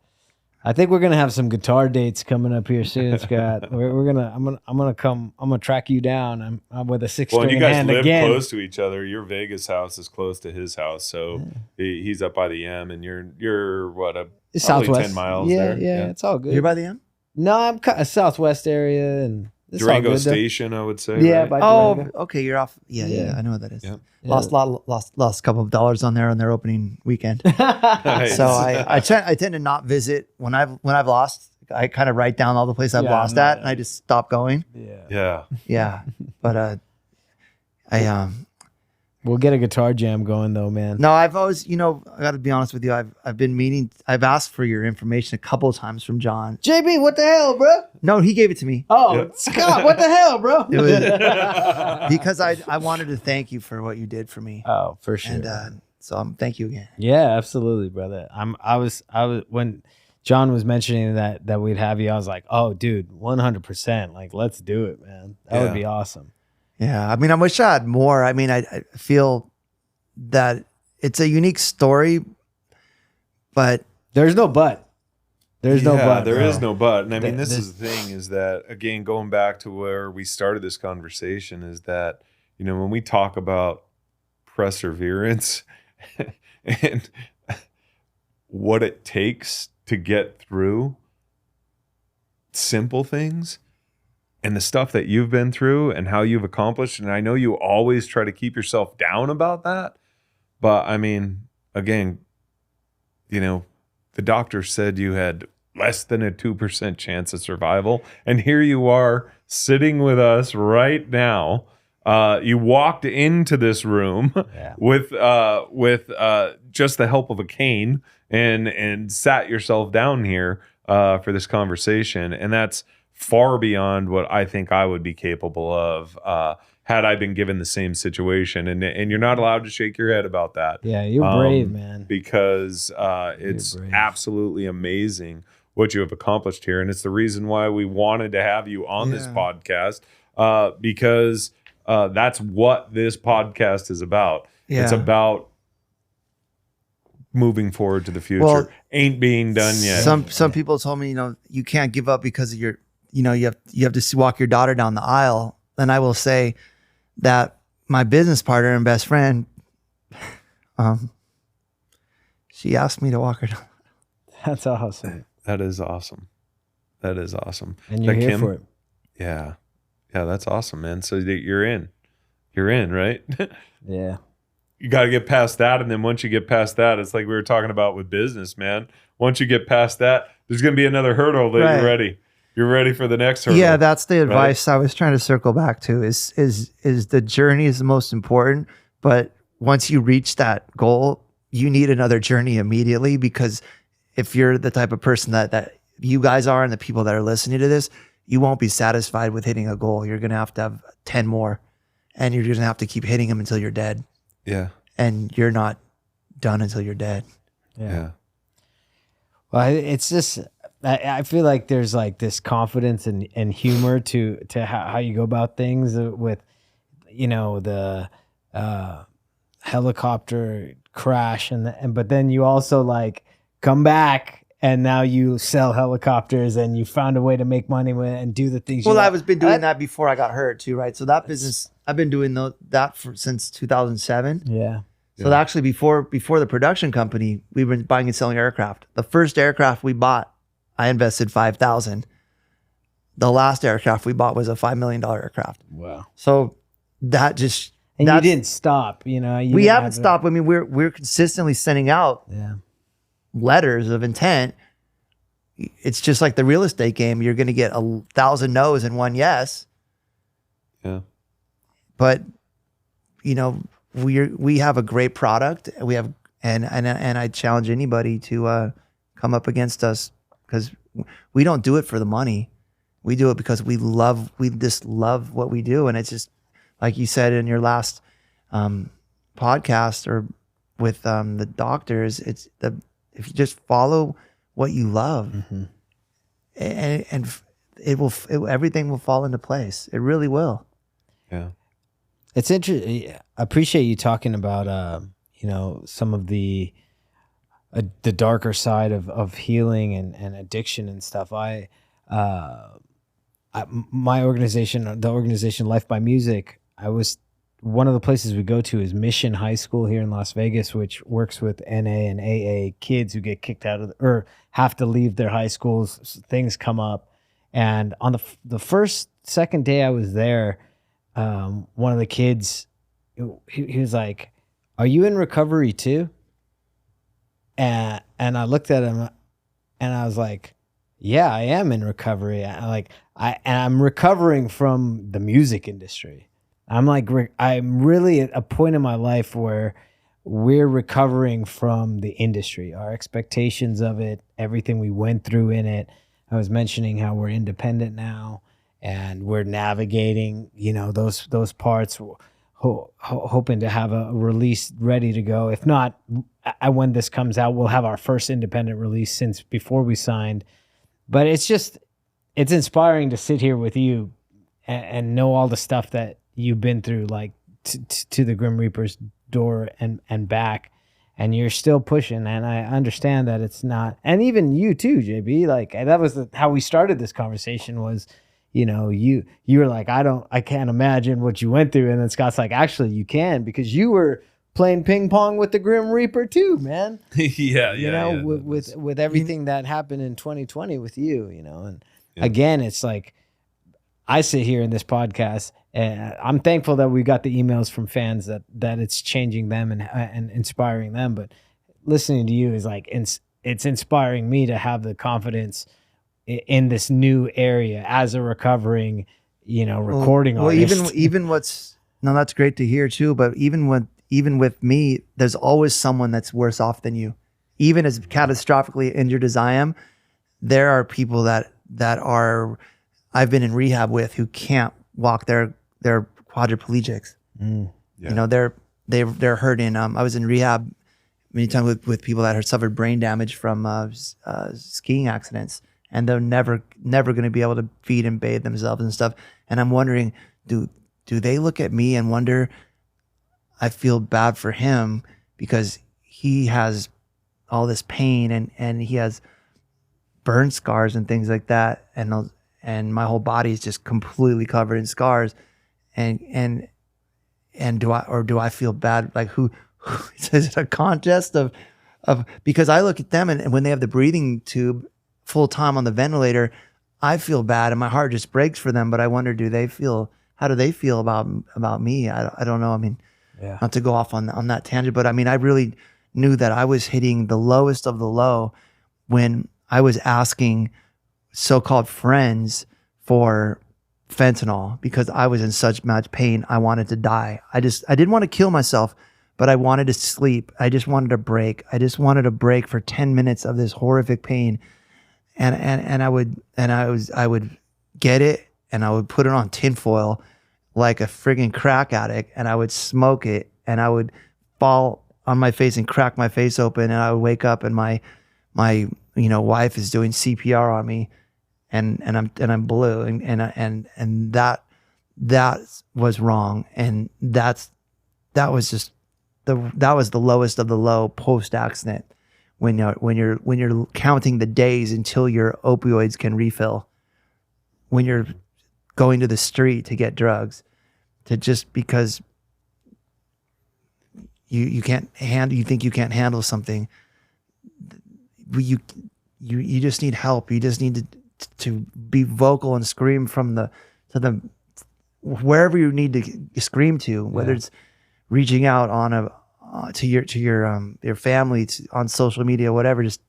I think we're gonna have some guitar dates coming up here soon, Scott. I'm gonna track you down. I'm with a 6-string Well, and you guys hand live again. close to each other. Your Vegas house is close to his house, so he's up by the M, and you're what, probably Southwest. 10 miles yeah, there. Yeah, it's all good. You're by the M? No, I'm a Southwest area, and it's all Durango good, though. Station, I would say. Yeah, right? by Oh, Durango. okay. You're off. Yeah, Yeah. I know what that is. Yeah. Lost a couple of dollars on there on their opening weekend. Nice. So I tend to not visit when I've lost. I kind of write down all the places I've Yeah, lost no, at, yeah. and I just stop going. Yeah. Yeah, but We'll get a guitar jam going, though, man. no, I've always, I got to be honest with you. I've been meaning. I've asked for your information a couple of times from John. JB, what the hell, bro? No, he gave it to me. Oh, Yeah. Scott, what the hell, bro? It was because I wanted to thank you for what you did for me, Oh, for sure. and so thank you again. Yeah, absolutely, brother. I was when John was mentioning that we'd have you, I was like, oh, dude, 100%. Like, let's do it, man. That would be awesome. Yeah, I mean, I wish I had more. I mean, I feel that it's a unique story, but There's no but. There's no but. There bro. is no but. And I mean, this This- is the thing, is that, again, going back to where we started this conversation, is that, when we talk about perseverance and what it takes to get through simple things, and the stuff that you've been through and how you've accomplished. And I know you always try to keep yourself down about that. But I mean, again, the doctor said you had less than a 2% chance of survival. And here you are sitting with us right now. You walked into this room with just the help of a cane and sat yourself down here for this conversation. And that's far beyond what I think I would be capable of had I been given the same situation. And you're not allowed to shake your head about that. Yeah, you're brave, man. Because it's brave. absolutely amazing what you have accomplished here. And it's the reason why we wanted to have you on this podcast, because that's what this podcast is about. Yeah. It's about moving forward to the future. Well, ain't being done yet. some people told me, you can't give up because of your, you have to walk your daughter down the aisle. And I will say that my business partner and best friend, she asked me to walk her down. That's awesome. That is awesome. That is awesome. And you're That here Kim? for it. Yeah. Yeah, that's awesome, man. So you're in. You're in, right? Yeah. You got to get past that. And then once you get past that, it's like we were talking about with business, man. Once you get past that, there's going to be another hurdle that Right. you're ready. You're ready for the next hurdle. Yeah, that's the advice I was trying to circle back to is the journey is the most important. But once you reach that goal, you need another journey immediately, because if you're the type of person that you guys are and the people that are listening to this, you won't be satisfied with hitting a goal. You're going to have 10 more, and you're going to have to keep hitting them until you're dead. Yeah. And you're not done until you're dead. Yeah. Well, it's just, I feel like there's like this confidence and humor to how you go about things with, the helicopter crash but then you also like come back and now you sell helicopters and you found a way to make money and do the things. Well, I've been doing that before I got hurt too, right? So that business, I've been doing that since 2007. Yeah. So actually before the production company, we've been buying and selling aircraft. The first aircraft we bought, I invested $5,000. The last aircraft we bought was a $5 million aircraft. Wow. So that just, And you didn't stop, you we haven't stopped. I mean, we're consistently sending out letters of intent. It's just like the real estate game. You're going to get 1,000 no's and one yes. Yeah. But, we have a great product. We have and I challenge anybody to come up against us, because we don't do it for the money. We do it because we just love what we do. And it's just like you said in your last podcast or with the doctors, if you just follow what you love, and everything will fall into place. It really will. Yeah. It's interesting. I appreciate you talking about, some of the darker side of healing and addiction and stuff. My organization, the organization Life by Music, one of the places we go to is Mission High School here in Las Vegas, which works with NA and AA kids who get kicked out of or have to leave their high schools. Things come up. And on the second day I was there, one of the kids, he was like, "Are you in recovery too?" And I looked at him and I was like, "Yeah, I am in recovery. I'm recovering from the music industry. I'm really at a point in my life where we're recovering from the industry, our expectations of it, everything we went through in it." I was mentioning how we're independent now and we're navigating, those parts, hoping to have a release ready to go. If not, when this comes out, we'll have our first independent release since before we signed. But it's inspiring to sit here with you and know all the stuff that you've been through, like to the Grim Reaper's door and back, and you're still pushing. And I understand that it's not, and even you too, JB, like that was how we started this conversation was, you were like, I can't imagine what you went through. And then Scott's like, actually you can, because you were playing ping pong with the Grim Reaper too, man. With everything that happened in 2020 with you, and again, it's like, I sit here in this podcast and I'm thankful that we got the emails from fans that it's changing them and inspiring them. But listening to you is like, it's inspiring me to have the confidence in this new area as a recovering, recording artist. That's great to hear too. But even with me, there's always someone that's worse off than you. Even as catastrophically injured as I am, there are people that are, I've been in rehab with, who can't walk. They're quadriplegics. They're hurting. I was in rehab many times with people that had suffered brain damage from skiing accidents, and they're never going to be able to feed and bathe themselves and stuff. And I'm wondering, do they look at me and wonder, I feel bad for him because he has all this pain and he has burn scars and things like that, and my whole body is just completely covered in scars, and do I feel bad? Like who is it a contest of because I look at them and when they have the breathing tube full time on the ventilator, I feel bad and my heart just breaks for them. But I wonder, how do they feel about me? I don't know. I mean, not to go off on that tangent, but I mean, I really knew that I was hitting the lowest of the low when I was asking so-called friends for fentanyl because I was in such much pain. I wanted to die. I didn't want to kill myself, but I wanted to sleep. I just wanted a break. I just wanted a break for 10 minutes of this horrific pain. And I would get it and I would put it on tinfoil like a friggin' crack addict, and I would smoke it and I would fall on my face and crack my face open, and I would wake up and my wife is doing CPR on me, and I'm blue, and that was wrong, and that was the lowest of the low post accident when you're counting the days until your opioids can refill, when you're going to the street to get drugs, to just because you think you can't handle something. You just need help. You just need to be vocal and scream to the wherever you need to scream to, whether it's reaching out to your family, on social media, whatever. Just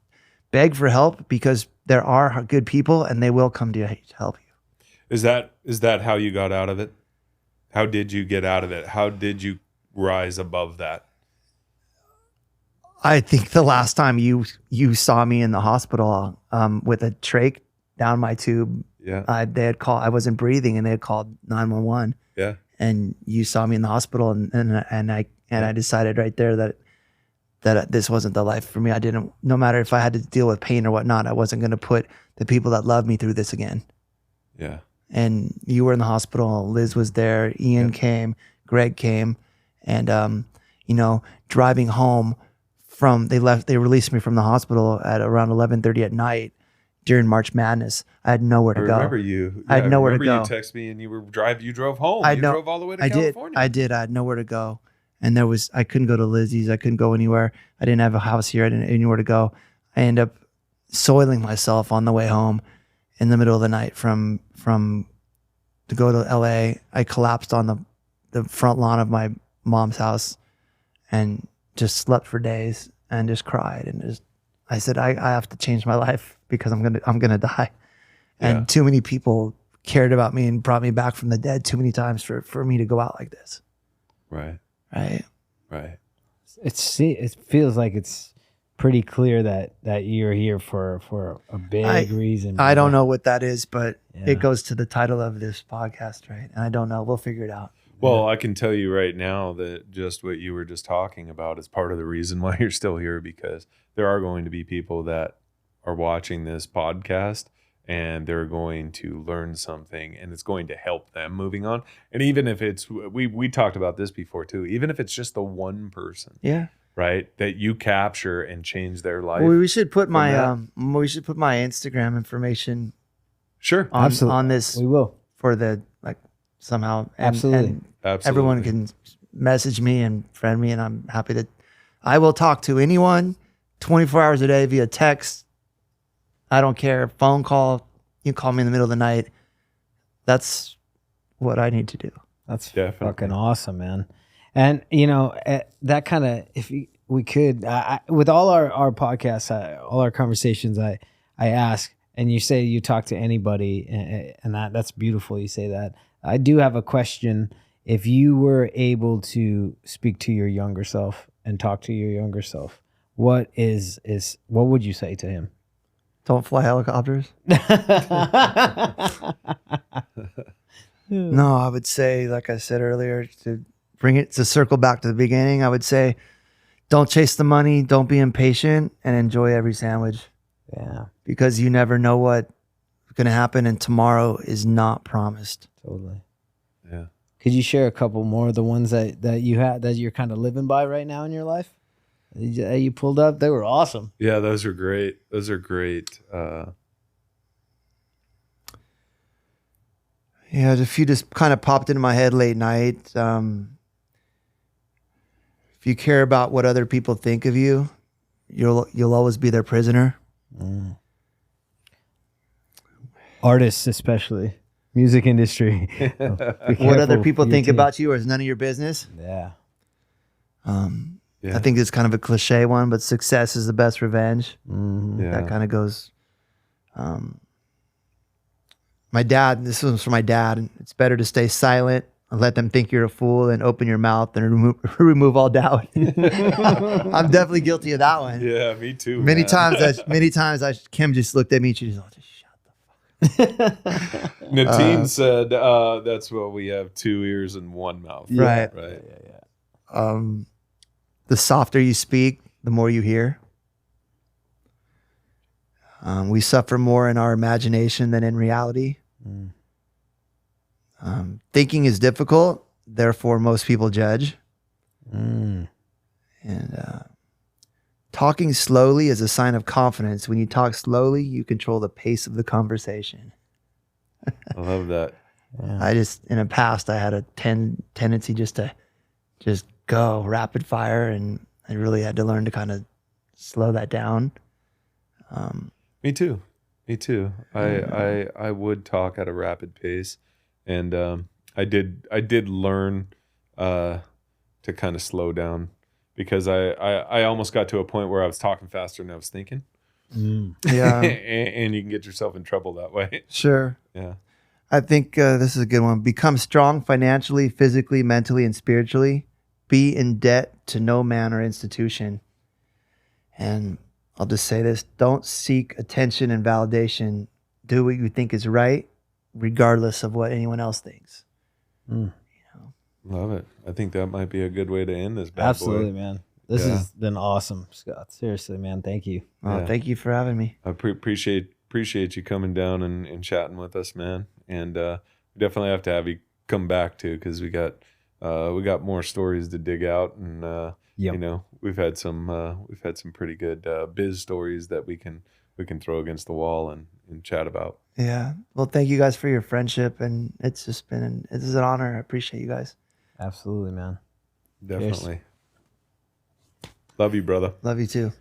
beg for help, because there are good people and they will come to help you. Is that how you got out of it? How did you get out of it? How did you rise above that? I think the last time you saw me in the hospital with a trach down my tube, they had called. I wasn't breathing, and they had called 911. Yeah. And you saw me in the hospital, and I decided right there that this wasn't the life for me. I didn't. No matter if I had to deal with pain or whatnot, I wasn't going to put the people that love me through this again. Yeah. And you were in the hospital. Liz was there. Ian came. Greg came, and driving home. They released me from the hospital at around 11:30 at night during March Madness. I had nowhere to go. I remember you. I had nowhere to go. You texted me and you drove home. You drove all the way to California. I did. I had nowhere to go. And I couldn't go to Lizzie's. I couldn't go anywhere. I didn't have a house here. I didn't have anywhere to go. I ended up soiling myself on the way home in the middle of the night from to go to LA. I collapsed on the front lawn of my mom's house and just slept for days and just cried and I said I have to change my life because I'm gonna die. And too many people cared about me and brought me back from the dead too many times for me to go out like this. Right. It feels like it's pretty clear that you're here for a big reason. I don't know what that is, but it goes to the title of this podcast, right? And I don't know. We'll figure it out. Well, I can tell you right now that just what you were just talking about is part of the reason why you're still here, because there are going to be people that are watching this podcast and they're going to learn something and it's going to help them moving on. And even if it's, we talked about this before too, even if it's just the one person, right, that you capture and change their life. Well, we should put my Instagram information. Sure. On this. We will. For the somehow. Absolutely. Absolutely. Everyone can message me and friend me, and I'm happy to. I will talk to anyone 24 hours a day via text. I don't care. Phone call. You can call me in the middle of the night. That's what I need to do. That's Definitely. fucking awesome, man. And that kind of, if we could, with all our podcasts, all our conversations, I ask, and you say you talk to anybody, and that's beautiful. You say that. I do have a question. If you were able to speak to your younger self and talk to your younger self, what would you say to him? Don't fly helicopters. No, I would say, like I said earlier, to circle back to the beginning, I would say, don't chase the money, don't be impatient, and enjoy every sandwich. Yeah. Because you never know what's going to happen, and tomorrow is not promised. Totally. Yeah. Could you share a couple more of the ones that you had that you're kind of living by right now in your life? That you pulled up? They were awesome. Yeah, those are great. Yeah, a few just kind of popped into my head late night. If you care about what other people think of you, you'll always be their prisoner. Mm. Artists, especially music industry. What other people think about you is none of your business. Yeah. I think it's kind of a cliche one, but success is the best revenge. Mm-hmm. Yeah. That kind of goes. My dad, this was from my dad. It's better to stay silent and let them think you're a fool and open your mouth and remove all doubt. I'm definitely guilty of that one. Yeah, me too. Many times, Kim just looked at me and she just, just shut the fuck up. Natine said, that's what we have, 2 ears and 1 mouth. Right. Right. Yeah. The softer you speak, the more you hear. We suffer more in our imagination than in reality. Mm. Thinking is difficult, therefore most people judge. Mm. And talking slowly is a sign of confidence. When you talk slowly, you control the pace of the conversation. I love that. Yeah. In the past, I had a tendency just to go rapid fire, and I really had to learn to kind of slow that down. Me too. I would talk at a rapid pace, and I did learn to kind of slow down, because I almost got to a point where I was talking faster than I was thinking. Mm. Yeah. and you can get yourself in trouble that way. Sure. Yeah. I think this is a good one. Become strong financially, physically, mentally, and spiritually. Be in debt to no man or institution. And I'll just say this: don't seek attention and validation. Do what you think is right, regardless of what anyone else thinks. Mm. Love it. I think that might be a good way to end this bad Absolutely, boy. man. This has been awesome, Scott. Seriously, man. Thank you. Oh, thank you for having me. I appreciate you coming down and chatting with us, man. And we definitely have to have you come back too, because we got more stories to dig out, and Yep. you know, we've had some pretty good biz stories that we can throw against the wall and chat about. Yeah. Well, thank you guys for your friendship, and it's just been this is an honor. I appreciate you guys. Absolutely, man. Definitely. Love you, brother. Love you too.